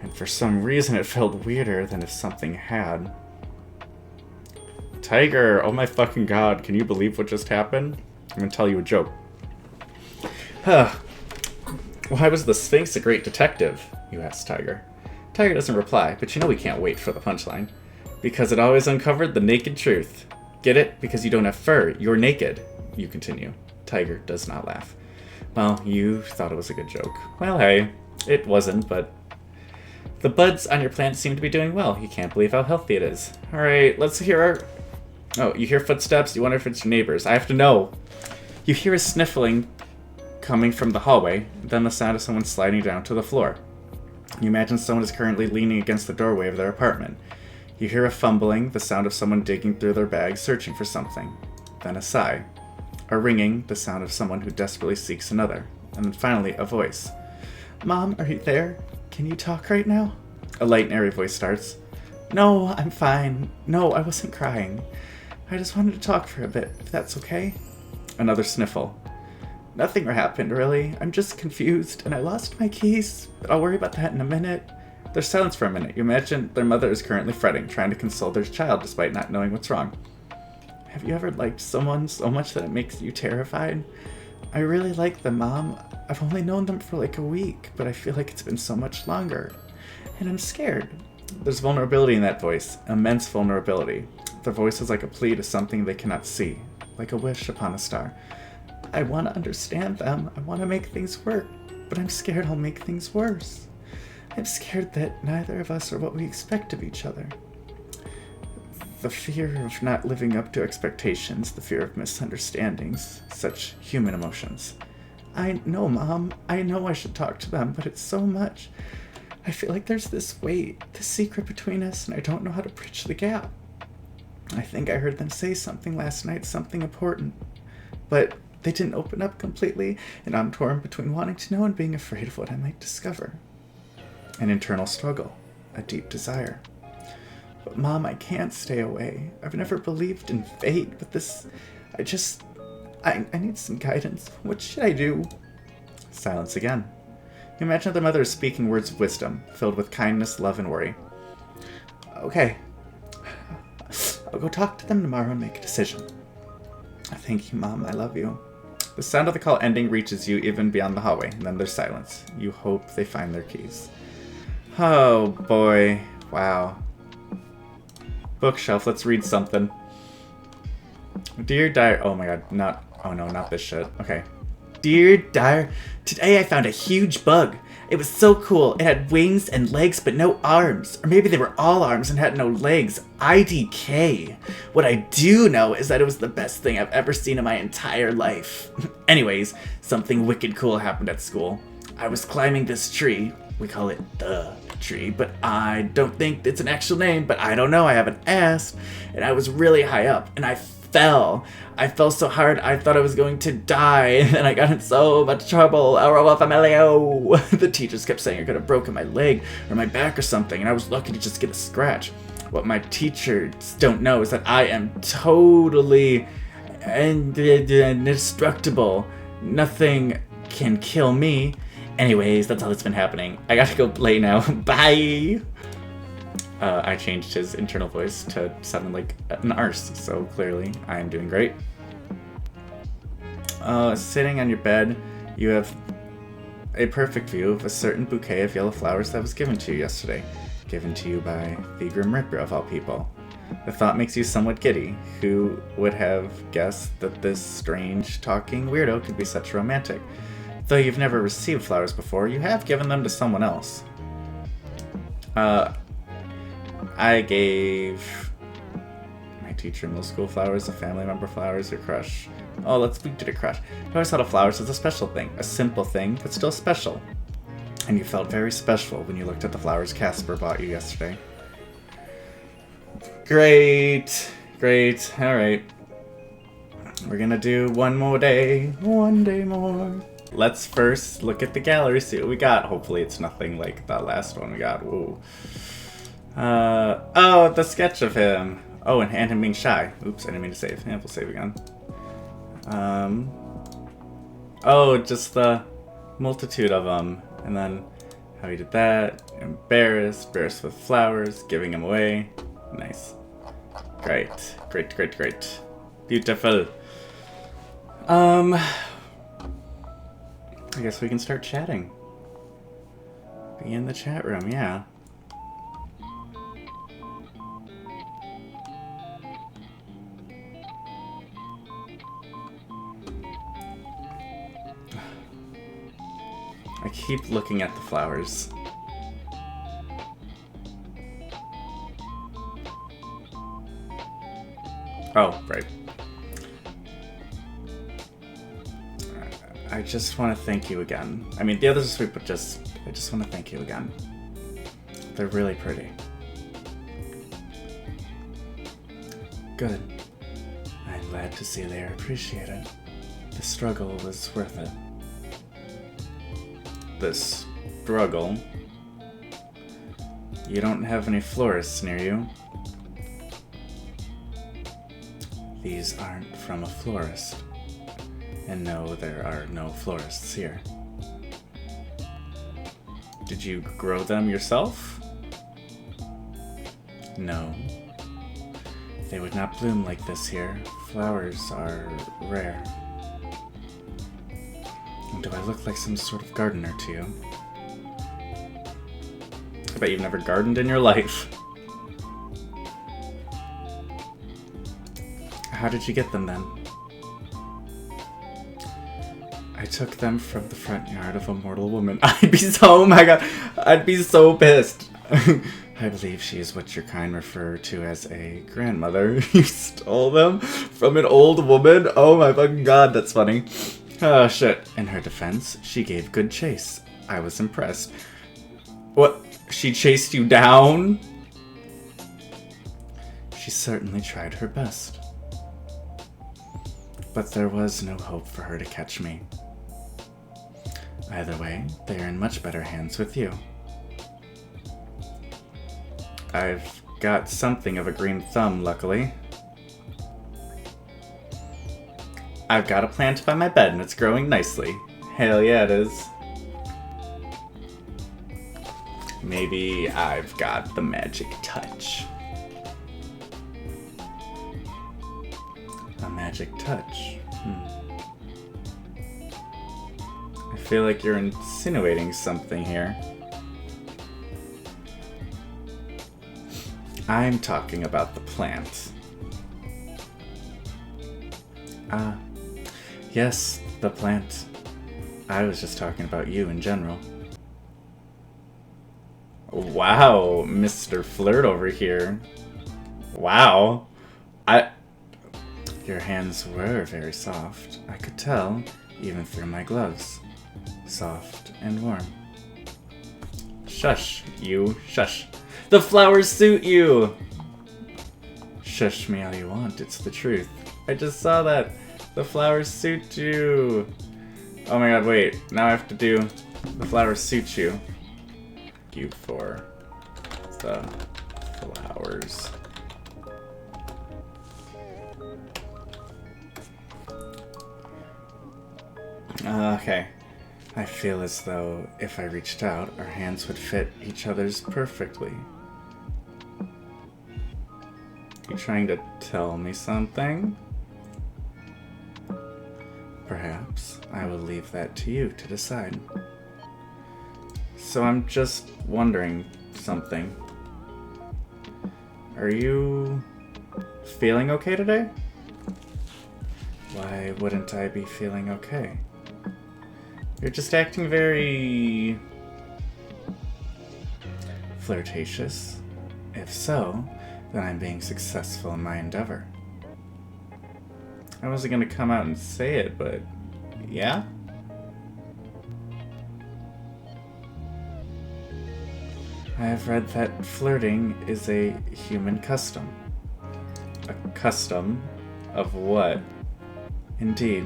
And for some reason it felt weirder than if something had. Tiger, oh my fucking god, can you believe what just happened? I'm gonna tell you a joke. Why was the Sphinx a great detective? You asked Tiger. Tiger doesn't reply, but you know we can't wait for the punchline. Because it always uncovered the naked truth. Get it? Because you don't have fur. You're naked. You continue. Tiger does not laugh. Well, you thought it was a good joke. Well, hey, it wasn't, but the buds on your plant seem to be doing well. You can't believe how healthy it is. Alright, let's hear our... Oh, you hear footsteps? You wonder if it's your neighbors. I have to know. You hear a sniffling coming from the hallway, then the sound of someone sliding down to the floor. You imagine someone is currently leaning against the doorway of their apartment. You hear a fumbling, the sound of someone digging through their bag, searching for something. Then a sigh. A ringing, the sound of someone who desperately seeks another. And then finally, a voice. Mom, are you there? Can you talk right now? A light and airy voice starts. No, I'm fine. No, I wasn't crying. I just wanted to talk for a bit, if that's okay. Another sniffle. Nothing happened, really. I'm just confused, and I lost my keys, but I'll worry about that in a minute. There's silence for a minute. You imagine their mother is currently fretting, trying to console their child despite not knowing what's wrong. Have you ever liked someone so much that it makes you terrified? I really like them, Mom. I've only known them for like a week, but I feel like it's been so much longer. And I'm scared. There's vulnerability in that voice, immense vulnerability. Their voice is like a plea to something they cannot see, like a wish upon a star. I want to understand them. I want to make things work, but I'm scared I'll make things worse. I'm scared that neither of us are what we expect of each other. The fear of not living up to expectations, the fear of misunderstandings, such human emotions. I know, Mom. I know I should talk to them, but it's so much. I feel like there's this weight, this secret between us, and I don't know how to bridge the gap. I think I heard them say something last night, something important. But they didn't open up completely, and I'm torn between wanting to know and being afraid of what I might discover. An internal struggle, a deep desire. But Mom, I can't stay away. I've never believed in fate, but this... I need some guidance. What should I do? Silence again. You imagine their mother is speaking words of wisdom, filled with kindness, love, and worry. Okay. I'll go talk to them tomorrow and make a decision. Thank you, Mom. I love you. The sound of the call ending reaches you even beyond the hallway, and then there's silence. You hope they find their keys. Oh, boy. Wow. Bookshelf. Let's read something. Dear Diary... Oh, my God. Not... Oh, no, not this shit. Okay. Dear Diary... Today I found a huge bug. It was so cool. It had wings and legs, but no arms. Or maybe they were all arms and had no legs. IDK. What I do know is that it was the best thing I've ever seen in my entire life. Anyways, something wicked cool happened at school. I was climbing this tree. We call it the tree, but I don't think it's an actual name, but I don't know. I haven't asked. And I was really high up, and I fell. I fell so hard I thought I was going to die, and then I got in so much trouble. The teachers kept saying I could have broken my leg or my back or something, and I was lucky to just get a scratch. What my teachers don't know is that I am totally indestructible. Nothing can kill me. Anyways, that's all that's been happening. I gotta go play now. Bye! I changed his internal voice to sound like an arse, so clearly I am doing great. Sitting on your bed, you have a perfect view of a certain bouquet of yellow flowers that was given to you yesterday. Given to you by the Grim Reaper of all people. The thought makes you somewhat giddy. Who would have guessed that this strange, talking weirdo could be such romantic? Though you've never received flowers before, you have given them to someone else. I gave my teacher in middle school flowers, a family member flowers, a crush. Oh, let's speak to the crush. I always thought of flowers as a special thing, a simple thing, but still special. And you felt very special when you looked at the flowers Casper bought you yesterday. Great, great, alright. We're gonna do one day more. Let's first look at the gallery, see what we got. Hopefully it's nothing like the last one we got. Ooh. Oh, the sketch of him. Oh, and him being shy. Oops, I didn't mean to save. Yeah, we'll save again. Oh, just the multitude of them. And then how he did that. Embarrassed with flowers, giving him away. Nice. Great. Great. Beautiful. I guess we can start chatting. Be in the chat room, yeah. I keep looking at the flowers. Oh, right. I just want to thank you again. I mean, the others are sweet, but I just want to thank you again. They're really pretty. Good. I'm glad to see they appreciate it. The struggle was worth it. The struggle? You don't have any florists near you. These aren't from a florist. And no, there are no florists here. Did you grow them yourself? No. They would not bloom like this here. Flowers are rare. And do I look like some sort of gardener to you? I bet you've never gardened in your life. How did you get them then? I took them from the front yard of a mortal woman. Oh my god, I'd be so pissed. I believe she is what your kind refer to as a grandmother. You stole them from an old woman? Oh my fucking god, that's funny. Oh shit. In her defense, she gave good chase. I was impressed. What? She chased you down? She certainly tried her best. But there was no hope for her to catch me. Either way, they are in much better hands with you. I've got something of a green thumb, luckily. I've got a plant by my bed and it's growing nicely. Hell yeah, it is. Maybe I've got the magic touch. A magic touch? I feel like you're insinuating something here. I'm talking about the plant. Ah, yes, the plant. I was just talking about you in general. Wow, Mr. Flirt over here. Wow. Your hands were very soft. I could tell, even through my gloves. Soft and warm. Shush, you. Shush. The flowers suit you! Shush me all you want, it's the truth. I just saw that. The flowers suit you. Oh my god, wait. Now I have to do the flowers suit you. Thank you for the flowers. Okay. I feel as though if I reached out, our hands would fit each other's perfectly. You trying to tell me something? Perhaps I will leave that to you to decide. So I'm just wondering something. Are you feeling okay today? Why wouldn't I be feeling okay? You're just acting very flirtatious. If so, then I'm being successful in my endeavor. I wasn't gonna come out and say it, but yeah? I have read that flirting is a human custom. A custom of what? Indeed.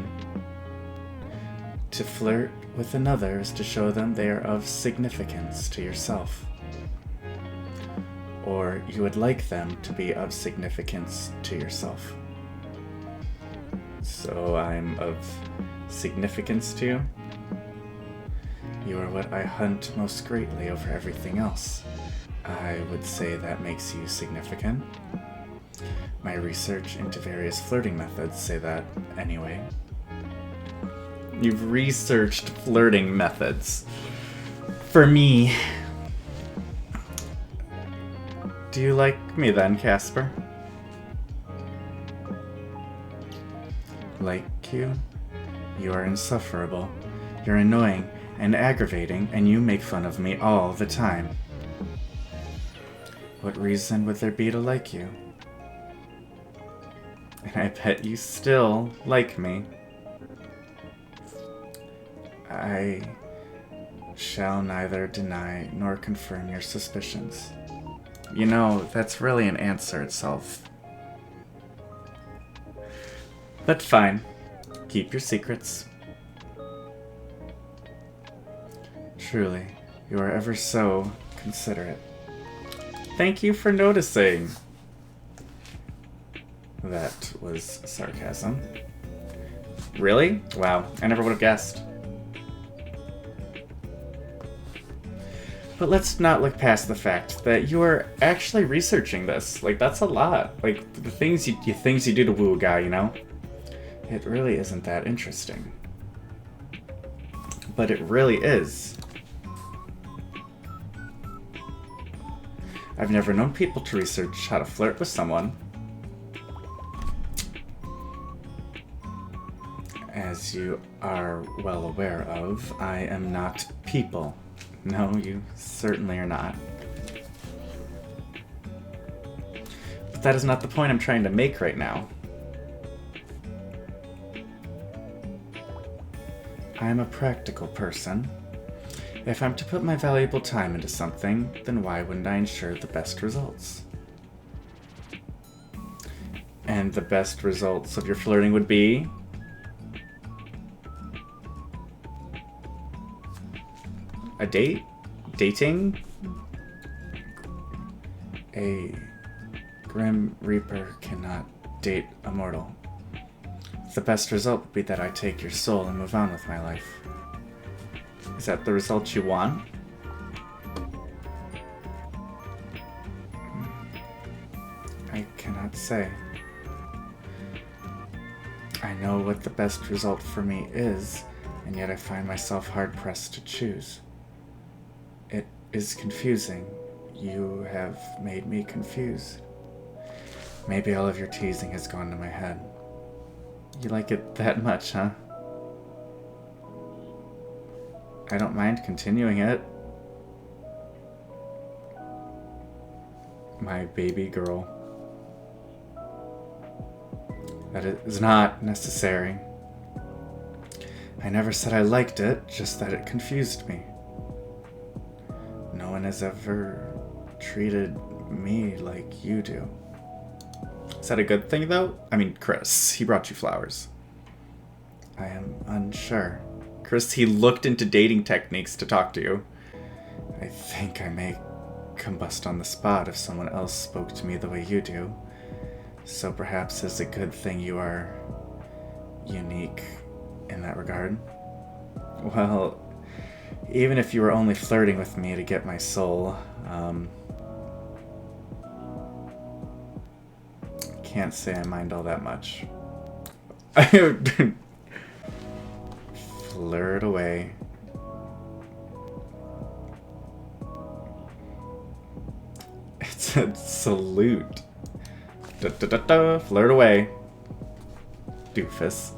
To flirt with another is to show them they are of significance to yourself. Or you would like them to be of significance to yourself. So I'm of significance to you? You are what I hunt most greatly over everything else. I would say that makes you significant. My research into various flirting methods say that anyway. You've researched flirting methods. For me. Do you like me then, Casper? Like you? You are insufferable. You're annoying and aggravating, and you make fun of me all the time. What reason would there be to like you? And I bet you still like me. I shall neither deny nor confirm your suspicions. You know, that's really an answer itself. But fine. Keep your secrets. Truly, you are ever so considerate. Thank you for noticing. That was sarcasm. Really? Wow, I never would have guessed. But let's not look past the fact that you are actually researching this. Like, that's a lot. Like, the things you do to woo a guy, you know? It really isn't that interesting. But it really is. I've never known people to research how to flirt with someone. As you are well aware of, I am not people. No, you certainly are not. But that is not the point I'm trying to make right now. I am a practical person. If I'm to put my valuable time into something, then why wouldn't I ensure the best results? And the best results of your flirting would be? A date? Dating? A Grim Reaper cannot date a mortal. The best result would be that I take your soul and move on with my life. Is that the result you want? I cannot say. I know what the best result for me is, and yet I find myself hard-pressed to choose. It is confusing. You have made me confused. Maybe all of your teasing has gone to my head. You like it that much, huh? I don't mind continuing it. My baby girl. That is not necessary. I never said I liked it, just that it confused me. No one has ever treated me like you do. Is that a good thing, though? I mean, Chris, he brought you flowers. I am unsure. Chris, he looked into dating techniques to talk to you. I think I may combust on the spot if someone else spoke to me the way you do. So perhaps it's a good thing you are unique in that regard. Well, even if you were only flirting with me to get my soul, can't say I mind all that much. Flirt away. It's a salute. Da, da, da, da. Flirt away. Doofus.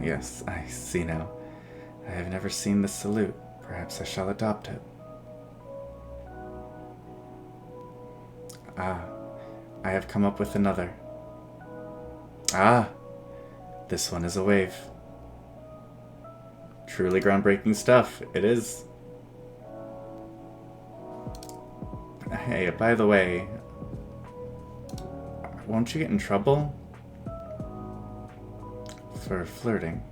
Yes, I see now. I have never seen the salute. Perhaps I shall adopt it. Ah, I have come up with another. Ah, this one is a wave. Truly groundbreaking stuff. It is. Hey, by the way, won't you get in trouble for flirting?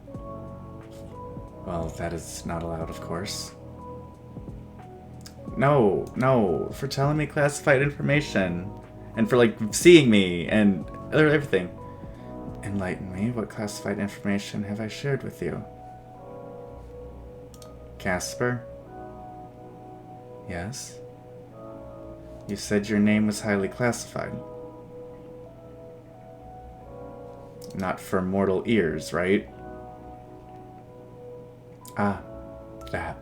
Well, that is not allowed, of course. No, for telling me classified information. And for, like, seeing me and everything. Enlighten me. What classified information have I shared with you? Casper? Yes? You said your name was highly classified. Not for mortal ears, right? Ah, that.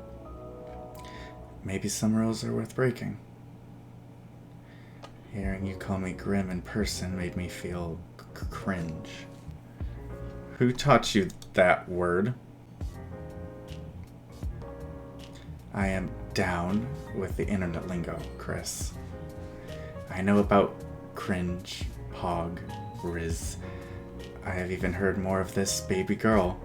Maybe some rules are worth breaking. Hearing you call me Grim in person made me feel cringe. Who taught you that word? I am down with the internet lingo, Chris. I know about cringe, hog, riz. I have even heard more of this baby girl.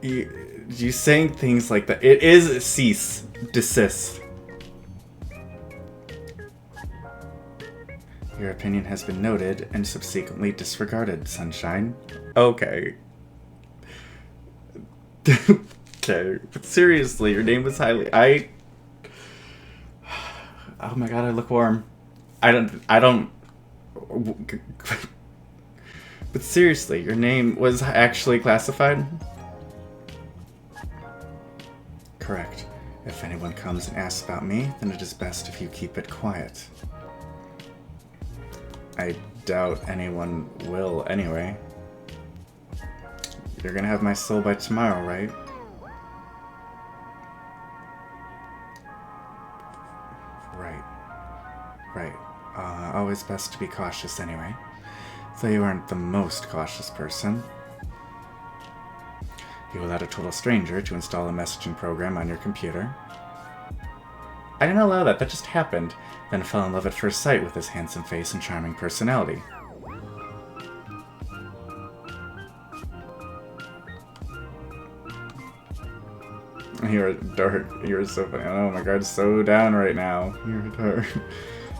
You saying things like that. It is cease, desist. Your opinion has been noted and subsequently disregarded, Sunshine. Okay. Okay. But seriously, your name was highly... Oh my god, I look warm. I don't... But seriously, your name was actually classified? Correct. If anyone comes and asks about me, then it is best if you keep it quiet. I doubt anyone will anyway. You're gonna have my soul by tomorrow, right? Right. Always best to be cautious anyway. Though you aren't the most cautious person. You allowed a total stranger to install a messaging program on your computer. I didn't allow that, that just happened. Then fell in love at first sight with his handsome face and charming personality. You're dark. You're so funny. Oh, my guard's so down right now. You're dark.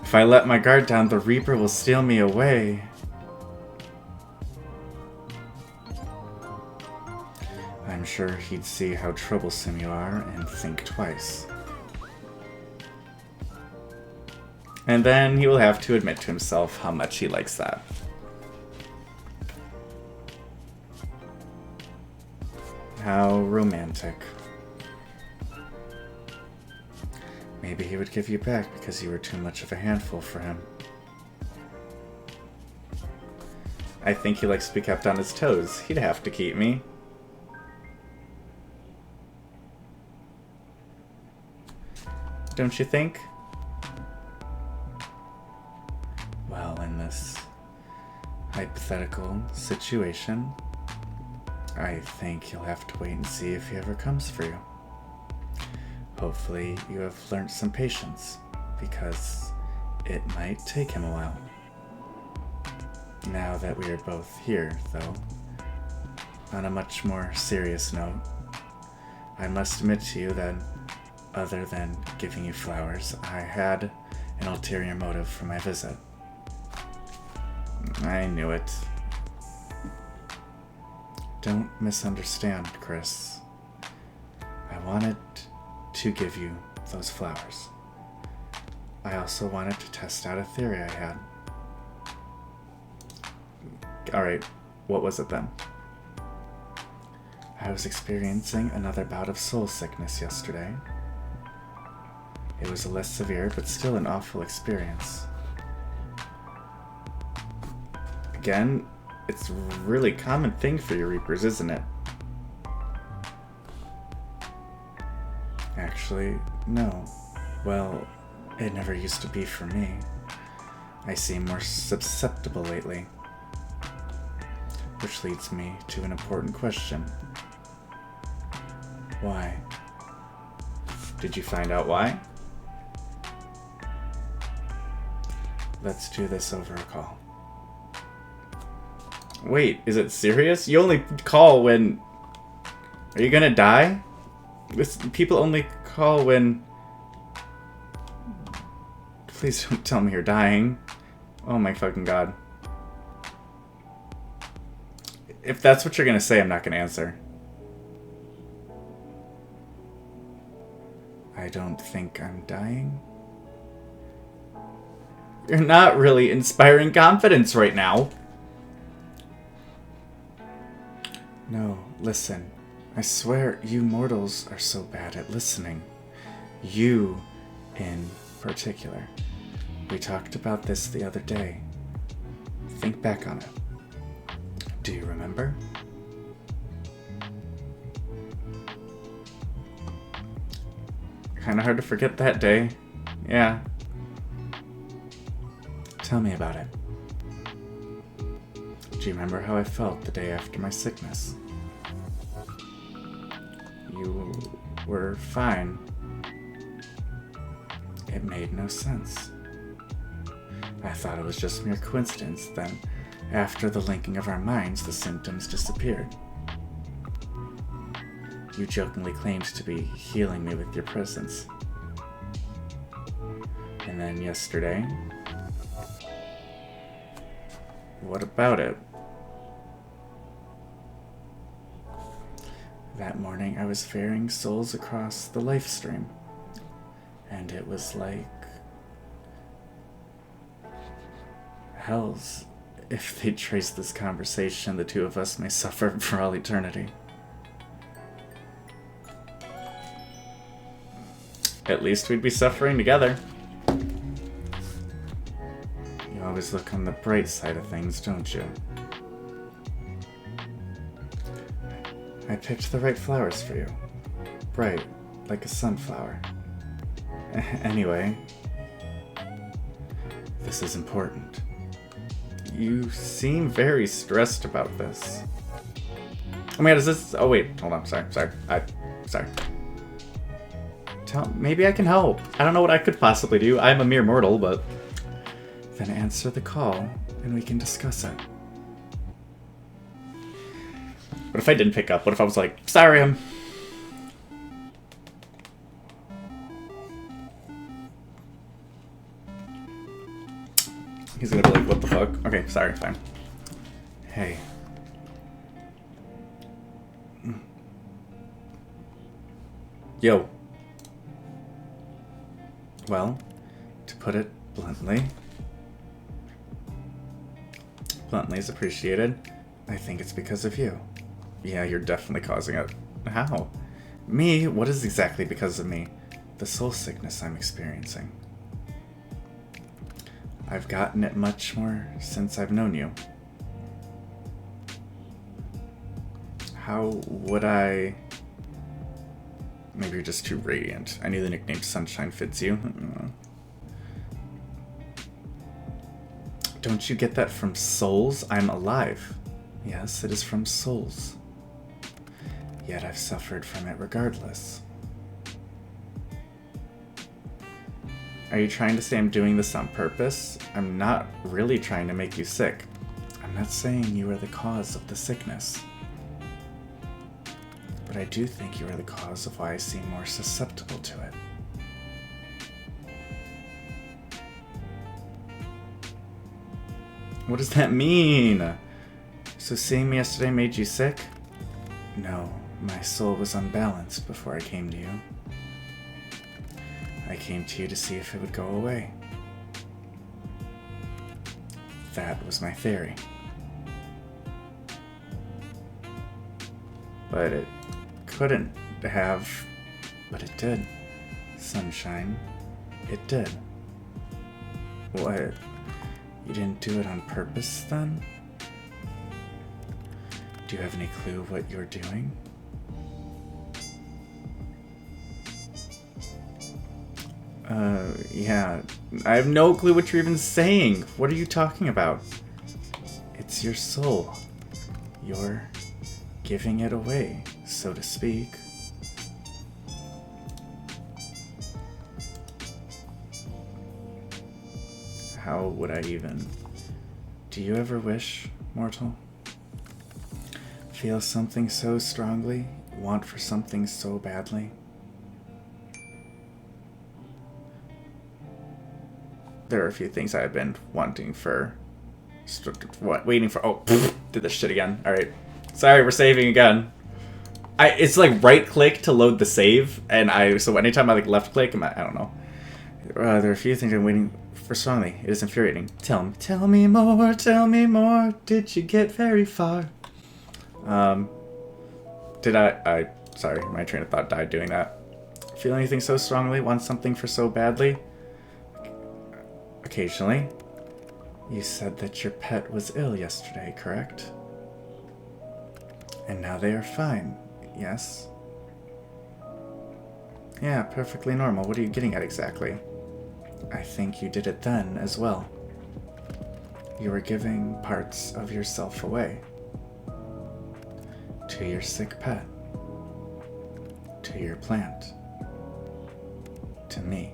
If I let my guard down, the Reaper will steal me away. I'm sure he'd see how troublesome you are and think twice. And then he will have to admit to himself how much he likes that. How romantic. Maybe he would give you back because you were too much of a handful for him. I think he likes to be kept on his toes. He'd have to keep me. Don't you think? Well, in this hypothetical situation, I think you'll have to wait and see if he ever comes for you. Hopefully you have learned some patience, because it might take him a while. Now that we are both here, though, on a much more serious note, I must admit to you that other than giving you flowers, I had an ulterior motive for my visit. I knew it. Don't misunderstand, Chris. I wanted to give you those flowers. I also wanted to test out a theory I had. Alright, what was it then? I was experiencing another bout of soul sickness yesterday. It was less severe, but still an awful experience. Again, it's a really common thing for your Reapers, isn't it? Actually, no. Well, it never used to be for me. I seem more susceptible lately. Which leads me to an important question. Why? Did you find out why? Let's do this over a call. Wait, is it serious? You only call when... Are you gonna die? People only call when... Please don't tell me you're dying. Oh my fucking god. If that's what you're gonna say, I'm not gonna answer. I don't think I'm dying. You're not really inspiring confidence right now. No, listen. I swear you mortals are so bad at listening. You, in particular. We talked about this the other day. Think back on it. Do you remember? Kinda hard to forget that day. Yeah. Tell me about it. Do you remember how I felt the day after my sickness? You were fine. It made no sense. I thought it was just mere coincidence. Then, after the linking of our minds, the symptoms disappeared. You jokingly claimed to be healing me with your presence. And then yesterday, What about it? That morning I was ferrying souls across the life stream. And it was like... hells. If they trace this conversation, the two of us may suffer for all eternity. At least we'd be suffering together. You always look on the bright side of things, don't you? I picked the right flowers for you. Bright, like a sunflower. Anyway, this is important. You seem very stressed about this. Oh my god, is this... oh wait, hold on, sorry. Maybe I can help. I don't know what I could possibly do. I'm a mere mortal, but... Then answer the call, and we can discuss it. What if I didn't pick up? What if I was like, sorry, He's gonna be like, what the fuck? Okay, sorry, fine. Hey. Yo. Well, to put it bluntly is appreciated. I think it's because of you. Yeah, you're definitely causing it. How? Me? What is exactly because of me? The soul sickness I'm experiencing. I've gotten it much more since I've known you. How would I... Maybe you're just too radiant. I knew the nickname Sunshine fits you. Don't you get that from souls? I'm alive. Yes, it is from souls. Yet I've suffered from it regardless. Are you trying to say I'm doing this on purpose? I'm not really trying to make you sick. I'm not saying you are the cause of the sickness. But I do think you are the cause of why I seem more susceptible to it. What does that mean? So seeing me yesterday made you sick? No, my soul was unbalanced before I came to you. I came to you to see if it would go away. That was my theory. But it couldn't have, but it did. Sunshine, it did. What? You didn't do it on purpose then? Do you have any clue what you're doing? Yeah. I have no clue what you're even saying. What are you talking about? It's your soul. You're giving it away, so to speak. How would I even... Do you ever wish, mortal? Feel something so strongly? Want for something so badly? There are a few things I've been wanting for... Waiting for... Oh, did this shit again. Alright. Sorry, we're saving again. It's like right-click to load the save, and so anytime I like left-click, I don't know. There are a few things I'm waiting for strongly. It is infuriating. Tell me more, tell me more. Did you get very far? Sorry, my train of thought died doing that. Feel anything so strongly? Want something for so badly? Occasionally. You said that your pet was ill yesterday, correct? And now they are fine, yes? Yeah, perfectly normal. What are you getting at exactly? I think you did it then as well. You were giving parts of yourself away. To your sick pet. To your plant. To me.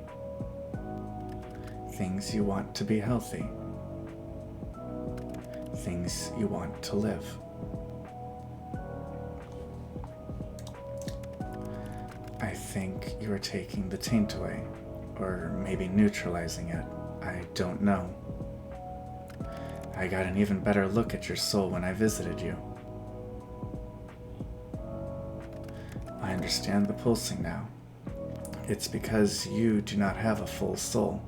Things you want to be healthy. Things you want to live. I think you are taking the taint away, or maybe neutralizing it. I don't know. I got an even better look at your soul when I visited you. I understand the pulsing now. It's because you do not have a full soul.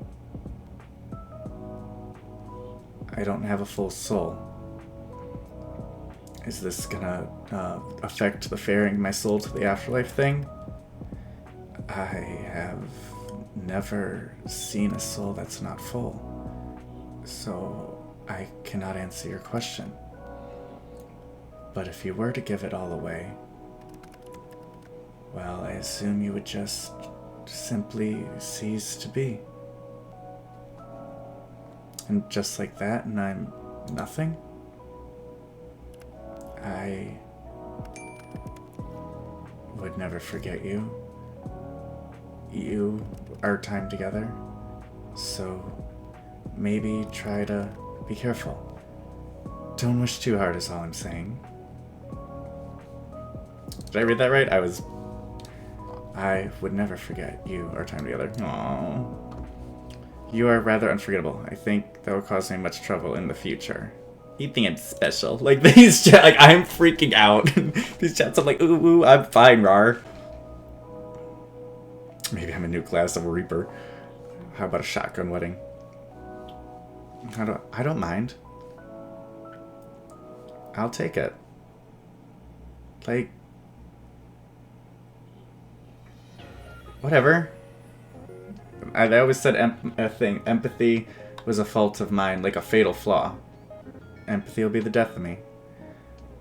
I don't have a full soul. Is this gonna affect the ferrying my soul to the afterlife thing? I have never seen a soul that's not full, so I cannot answer your question. But if you were to give it all away, well, I assume you would just simply cease to be. And just like that, and I'm nothing? I would never forget you. You, our time together. So maybe try to be careful. Don't wish too hard is all I'm saying. Did I read that right? I would never forget you, our time together. Aww. You are rather unforgettable. I think that will cause me much trouble in the future. You think I'm special? Like these chats, like I'm freaking out. These chats, I'm like, ooh, I'm fine, Rar. Maybe I'm a new class of a Reaper. How about a shotgun wedding? I don't mind. I'll take it. Like, whatever. I always said empathy was a fault of mine, like a fatal flaw. Empathy will be the death of me.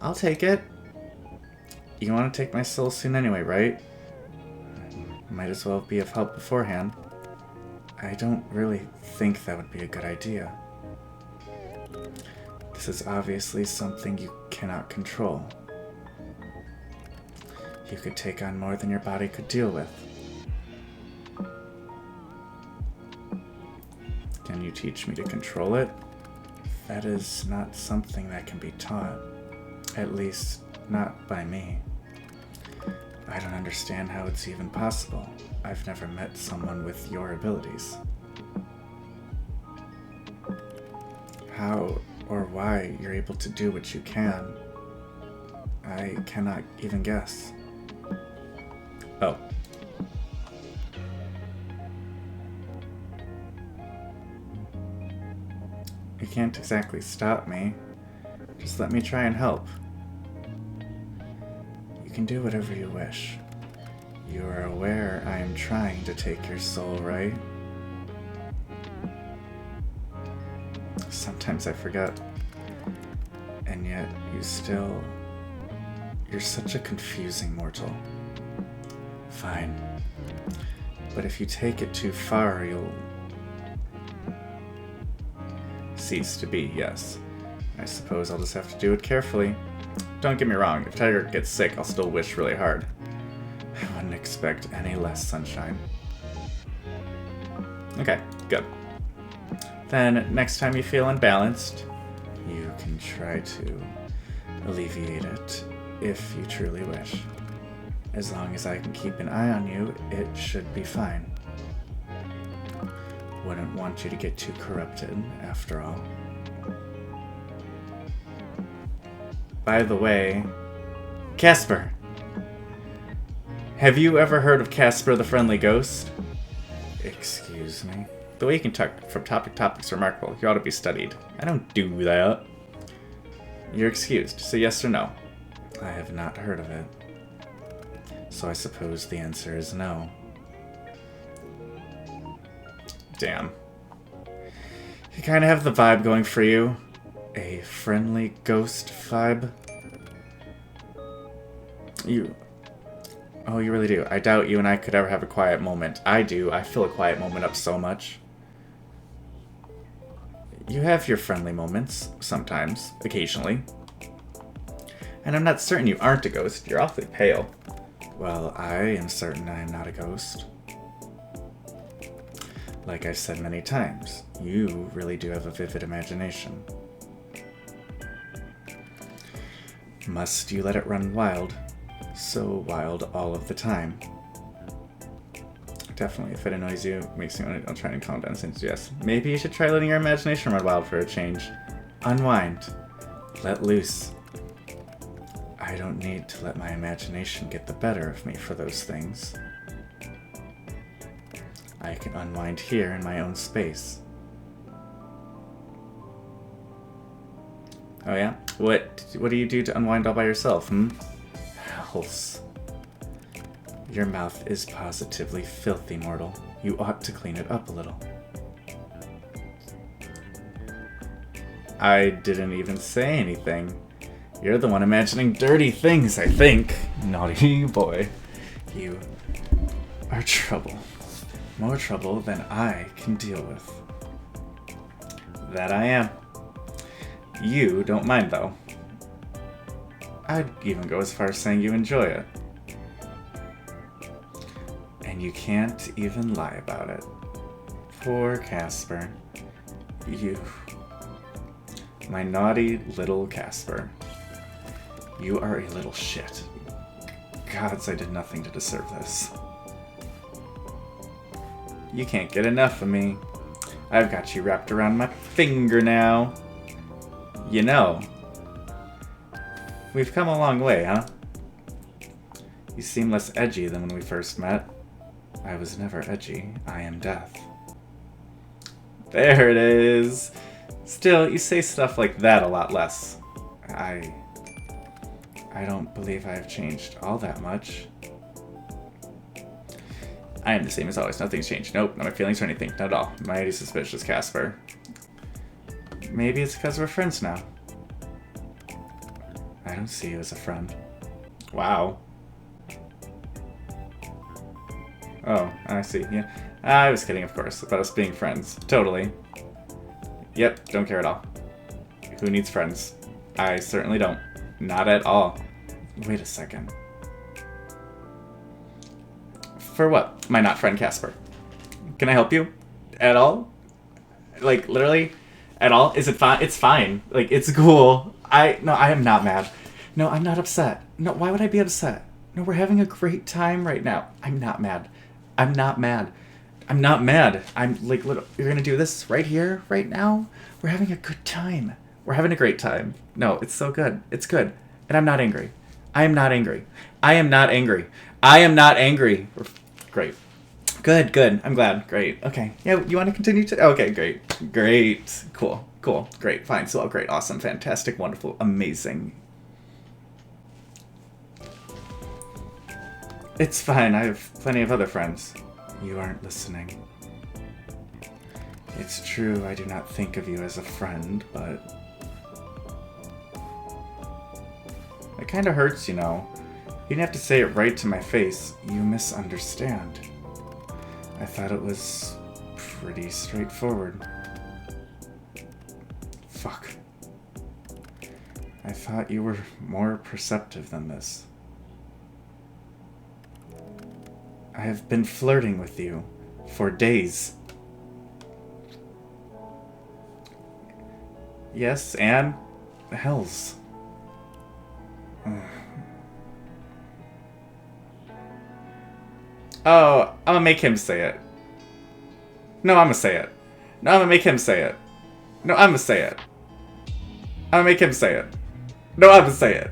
I'll take it. You want to take my soul soon anyway, right? Might as well be of help beforehand. I don't really think that would be a good idea. This is obviously something you cannot control. You could take on more than your body could deal with. Can you teach me to control it? That is not something that can be taught. At least, not by me. I don't understand how it's even possible. I've never met someone with your abilities. How or why you're able to do what you can, I cannot even guess. Oh. You can't exactly stop me. Just let me try and help. You can do whatever you wish. You are aware I am trying to take your soul, right? Sometimes I forget. And yet, you're such a confusing mortal. Fine. But if you take it too far, you'll cease to be, yes. I suppose I'll just have to do it carefully. Don't get me wrong, if Tiger gets sick, I'll still wish really hard. I wouldn't expect any less sunshine. Okay, good. Then, next time you feel unbalanced, you can try to alleviate it if you truly wish. As long as I can keep an eye on you, it should be fine. Wouldn't want you to get too corrupted, after all. By the way, Casper! Have you ever heard of Casper the Friendly Ghost? Excuse me? The way you can talk from topic to topic is remarkable. You ought to be studied. I don't do that. You're excused. So yes or no? I have not heard of it. So I suppose the answer is no. Damn. You kind of have the vibe going for you. A friendly ghost vibe. Oh, you really do. I doubt you and I could ever have a quiet moment. I do. I fill a quiet moment up so much. You have your friendly moments, sometimes, occasionally. And I'm not certain you aren't a ghost. You're awfully pale. Well, I am certain I am not a ghost. Like I've said many times, you really do have a vivid imagination. Must you let it run wild? So wild all of the time. Definitely, if it annoys you, makes you want to try and calm down since yes. Maybe you should try letting your imagination run wild for a change. Unwind. Let loose. I don't need to let my imagination get the better of me for those things. I can unwind here in my own space. Oh yeah? What do you do to unwind all by yourself, Hells. Your mouth is positively filthy, mortal. You ought to clean it up a little. I didn't even say anything. You're the one imagining dirty things, I think. Naughty boy. You are trouble. More trouble than I can deal with. That I am. You don't mind, though. I'd even go as far as saying you enjoy it. And you can't even lie about it. Poor Casper. You. My naughty little Casper. You are a little shit. Gods, I did nothing to deserve this. You can't get enough of me. I've got you wrapped around my finger now. You know. We've come a long way, huh? You seem less edgy than when we first met. I was never edgy. I am death. There it is. Still, you say stuff like that a lot less. I don't believe I have changed all that much. I am the same as always. Nothing's changed. Nope, not my feelings or anything. Not at all. Mighty suspicious, Casper. Maybe it's because we're friends now. I don't see you as a friend. Wow. Oh, I see. Yeah. I was kidding, of course, about us being friends. Totally. Yep, don't care at all. Who needs friends? I certainly don't. Not at all. Wait a second. For what? My not friend Casper. Can I help you? At all? Like, literally? At all? Is it fine? It's fine. Like, it's cool. No, I am not mad. No, I'm not upset. No, why would I be upset? No, we're having a great time right now. I'm not mad. I'm not mad. I'm not mad. I'm like, you're gonna do this right here, right now? We're having a good time. We're having a great time. No, it's so good. It's good. And I'm not angry. I am not angry. I am not angry. I am not angry. Great. Good, good. I'm glad. Great. Okay. Yeah, you want to continue to? Okay, great. Great. Cool. Cool. Great. Fine. So, great. Awesome. Fantastic. Wonderful. Amazing. It's fine. I have plenty of other friends. You aren't listening. It's true, I do not think of you as a friend, but... It kinda hurts, you know. You didn't have to say it right to my face. You misunderstand. I thought it was pretty straightforward. Fuck. I thought you were more perceptive than this. I have been flirting with you for days. Yes, and hells. Oh, I'm gonna make him say it. No, I'm gonna say it. No, I'm gonna make him say it. No, I'm gonna say it. I'm gonna make him say it. No, I'm gonna say it.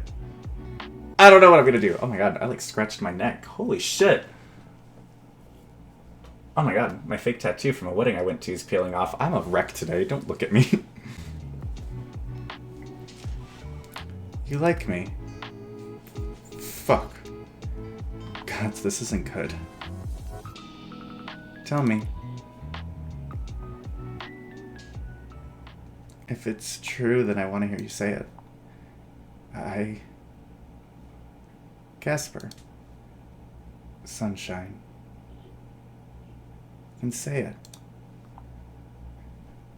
I don't know what I'm gonna do. Oh my god, I like scratched my neck. Holy shit. Oh my god, my fake tattoo from a wedding I went to is peeling off. I'm a wreck today, don't look at me. You like me? Fuck. God, this isn't good. Tell me. If it's true, then I want to hear you say it. Casper. Sunshine. Then say it.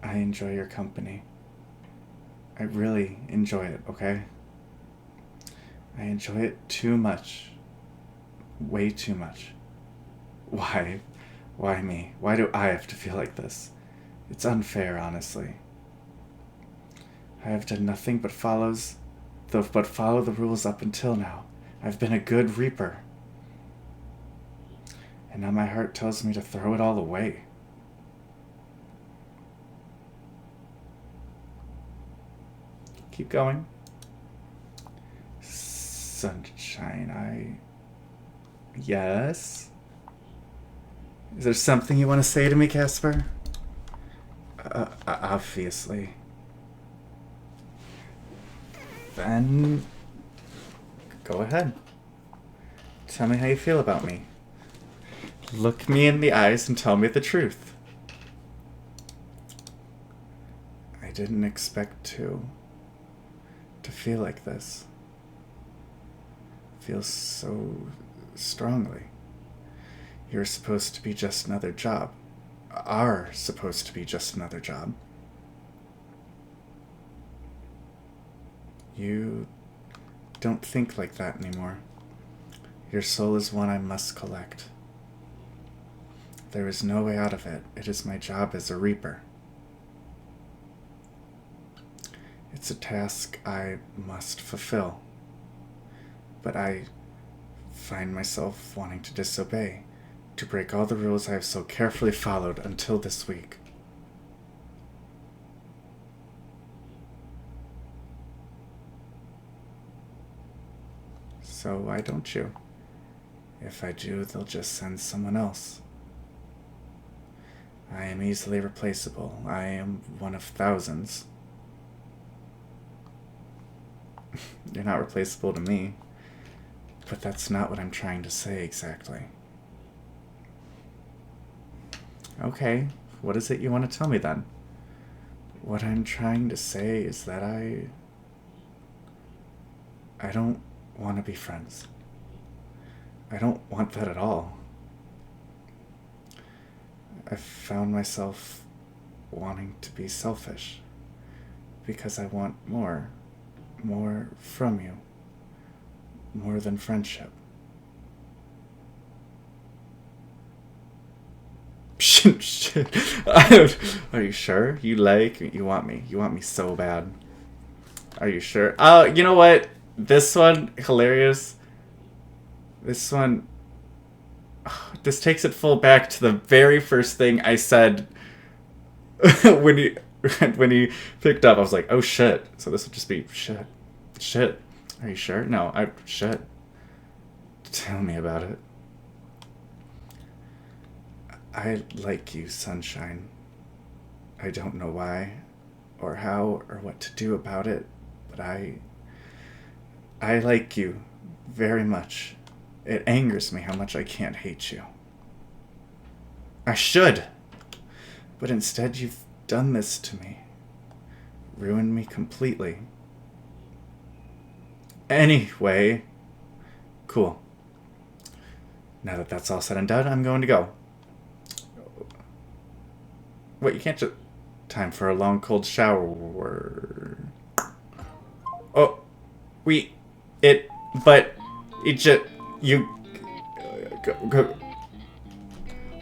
I enjoy your company. I really enjoy it, okay? I enjoy it too much. Way too much. Why? Why me? Why do I have to feel like this? It's unfair, honestly. I have done nothing but follow the rules up until now. I've been a good reaper. And now my heart tells me to throw it all away. Keep going. Sunshine, Yes? Is there something you want to say to me, Casper? Obviously. Then... go ahead. Tell me how you feel about me. Look me in the eyes and tell me the truth. I didn't expect to feel like this. Feel so strongly. You're supposed to be just another job. Are supposed to be just another job. You don't think like that anymore. Your soul is one I must collect. There is no way out of it. It is my job as a reaper. It's a task I must fulfill. But I find myself wanting to disobey, to break all the rules I have so carefully followed until this week. So why don't you? If I do, they'll just send someone else. I am easily replaceable. I am one of thousands. You're not replaceable to me. But that's not what I'm trying to say exactly. Okay, what is it you want to tell me then? What I'm trying to say is that I don't want to be friends. I don't want that at all. I found myself wanting to be selfish because I want more from you, more than friendship. Shit. Are you sure? You want me so bad. Are you sure? You know what? This one, hilarious. This one, this takes it full back to the very first thing I said when he picked up. I was like, oh shit. So this would just be shit. Are you sure? No, shit. Tell me about it. I like you, Sunshine. I don't know why, or how, or what to do about it, but I like you very much. It angers me how much I can't hate you. I should, but instead you've done this to me. Ruined me completely. Anyway, cool. Now that that's all said and done, I'm going to go. Wait, you can't just... Time for a long cold shower. Oh, you... Go.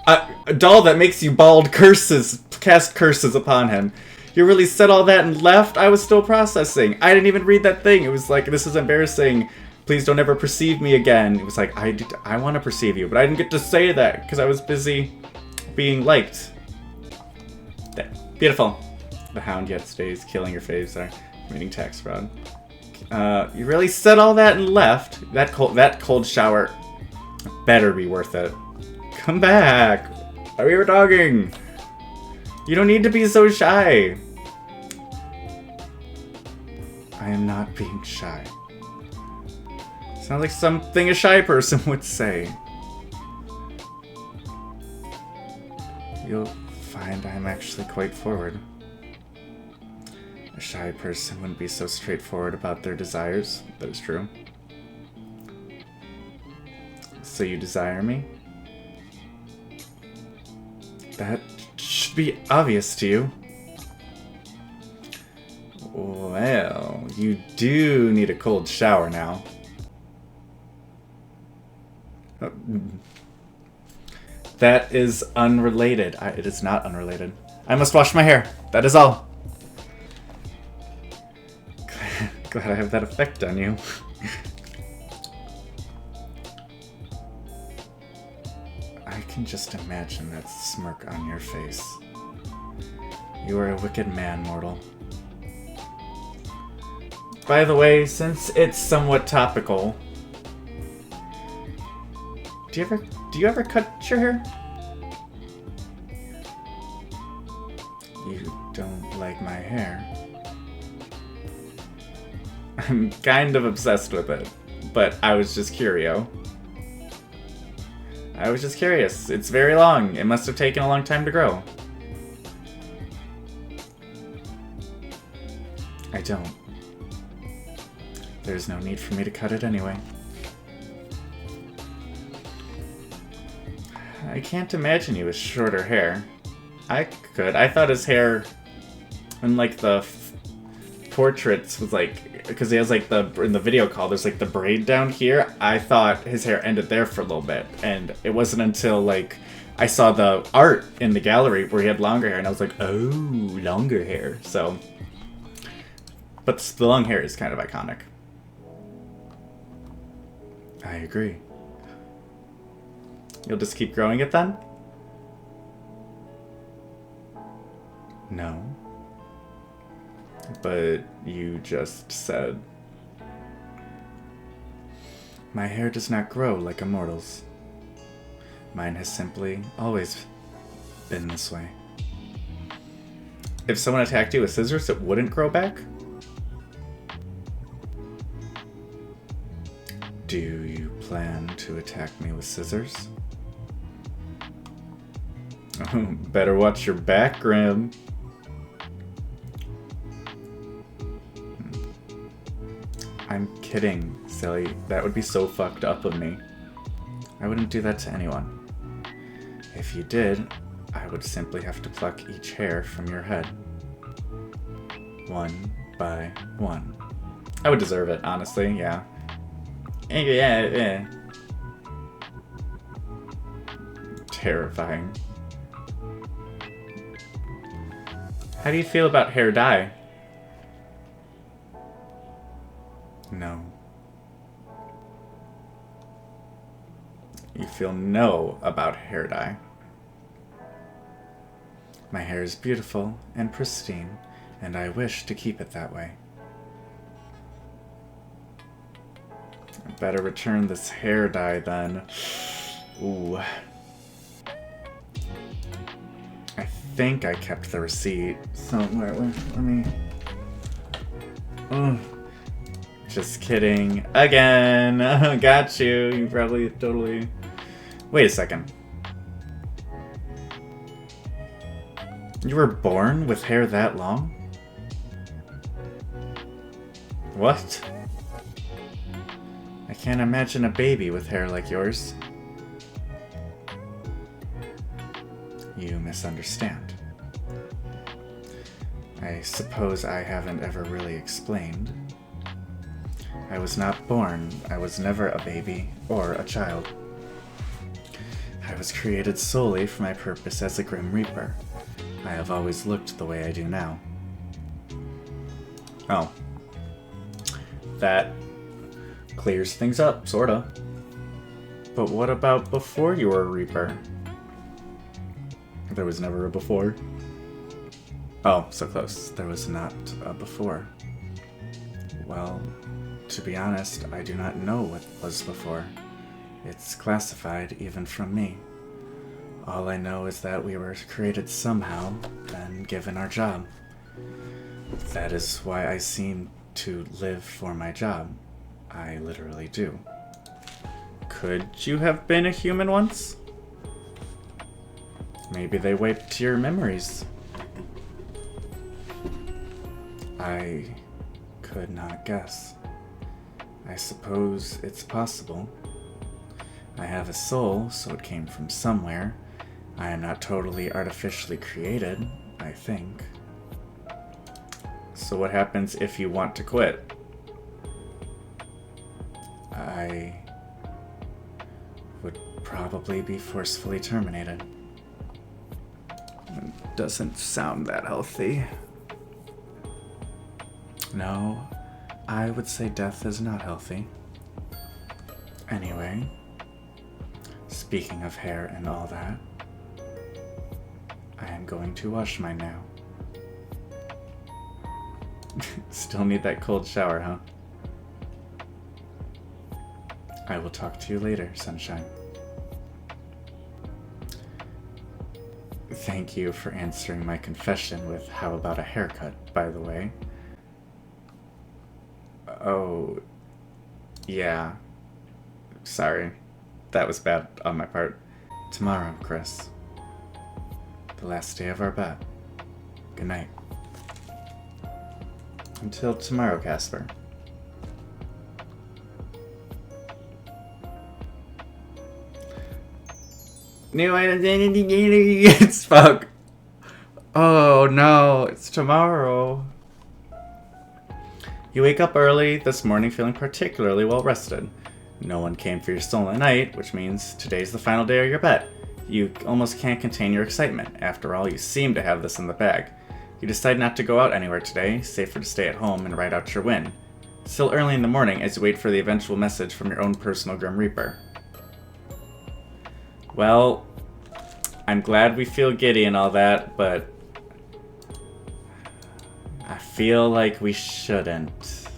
A doll that makes you bald cast curses upon him. You really said all that and left? I was still processing. I didn't even read that thing. It was like, this is embarrassing. Please don't ever perceive me again. It was like, I want to perceive you, but I didn't get to say that because I was busy being liked. There. Beautiful. The hound yet stays killing your faves are committing tax fraud. You really said all that and left. That cold shower better be worth it. Come back. We were talking. You don't need to be so shy. I am not being shy. Sounds like something a shy person would say. You'll find I'm actually quite forward. A shy person wouldn't be so straightforward about their desires. That is true. So you desire me? That should be obvious to you. Well, you do need a cold shower now. That is unrelated. It is not unrelated. I must wash my hair. That is all. Glad I have that effect on you. I can just imagine that smirk on your face. You are a wicked man, mortal. By the way, since it's somewhat topical, do you ever cut your hair? You don't like my hair. I'm kind of obsessed with it, but I was just curious. It's very long. It must have taken a long time to grow. I don't. There's no need for me to cut it anyway. I can't imagine you with shorter hair. I could. I thought his hair in like the portraits was like, because he has like in the video call, there's like the braid down here. I thought his hair ended there for a little bit, and it wasn't until like I saw the art in the gallery where he had longer hair, and I was like, oh, longer hair. So, but the long hair is kind of iconic. I agree. You'll just keep growing it then? No. But you just said. My hair does not grow like a mortal's. Mine has simply always been this way. If someone attacked you with scissors, it wouldn't grow back? Do you plan to attack me with scissors? Better watch your back, Grim. I'm kidding, silly. That would be so fucked up of me. I wouldn't do that to anyone. If you did, I would simply have to pluck each hair from your head. One by one. I would deserve it, honestly, yeah. Yeah. Terrifying. How do you feel about hair dye? No. You feel no about hair dye. My hair is beautiful and pristine, and I wish to keep it that way. I better return this hair dye then. Ooh. I think I kept the receipt somewhere. Let me... Just kidding. Again. Got you. You probably totally... Wait a second. You were born with hair that long? What? I can't imagine a baby with hair like yours. You misunderstand. I suppose I haven't ever really explained. I was not born. I was never a baby or a child. I was created solely for my purpose as a Grim Reaper. I have always looked the way I do now. Oh. That clears things up, sorta. But what about before you were a Reaper? There was never a before. Oh, so close. There was not a before. Well, to be honest, I do not know what was before. It's classified even from me. All I know is that we were created somehow, then given our job. That is why I seem to live for my job. I literally do. Could you have been a human once? Maybe they wiped your memories. I could not guess. I suppose it's possible. I have a soul, so it came from somewhere. I am not totally artificially created, I think. So what happens if you want to quit? I would probably be forcefully terminated. It doesn't sound that healthy. No, I would say death is not healthy. Anyway, speaking of hair and all that, I am going to wash mine now. Still need that cold shower, huh? I will talk to you later, sunshine. Thank you for answering my confession with how about a haircut, by the way. Oh, yeah. Sorry. That was bad on my part. Tomorrow, Chris. The last day of our bet. Good night. Until tomorrow, Casper. New identity. It's fuck. Oh no, it's tomorrow. You wake up early this morning feeling particularly well rested. No one came for your stolen night, which means today's the final day of your bet. You almost can't contain your excitement. After all, you seem to have this in the bag. You decide not to go out anywhere today, safer to stay at home and ride out your win. Still early in the morning as you wait for the eventual message from your own personal Grim Reaper. Well, I'm glad we feel giddy and all that, but I feel like we shouldn't.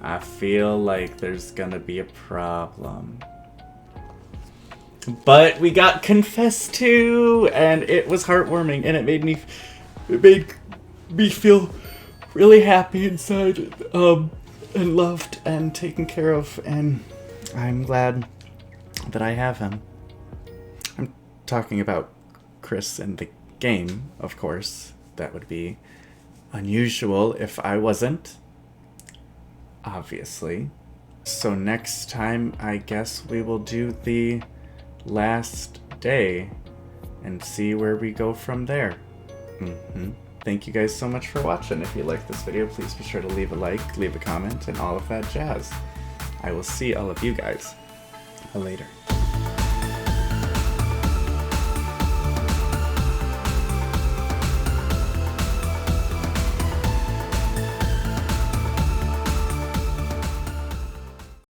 I feel like there's gonna be a problem. But we got confessed to, and it was heartwarming, and it made me feel really happy inside, and loved and taken care of, and I'm glad that I have him. I'm talking about Chris in the game, of course. That would be unusual if I wasn't, obviously. So next time, I guess we will do the last day and see where we go from there. Thank you guys so much for watching. If you liked this video, please be sure to leave a like, leave a comment, and all of that jazz. I will see all of you guys later.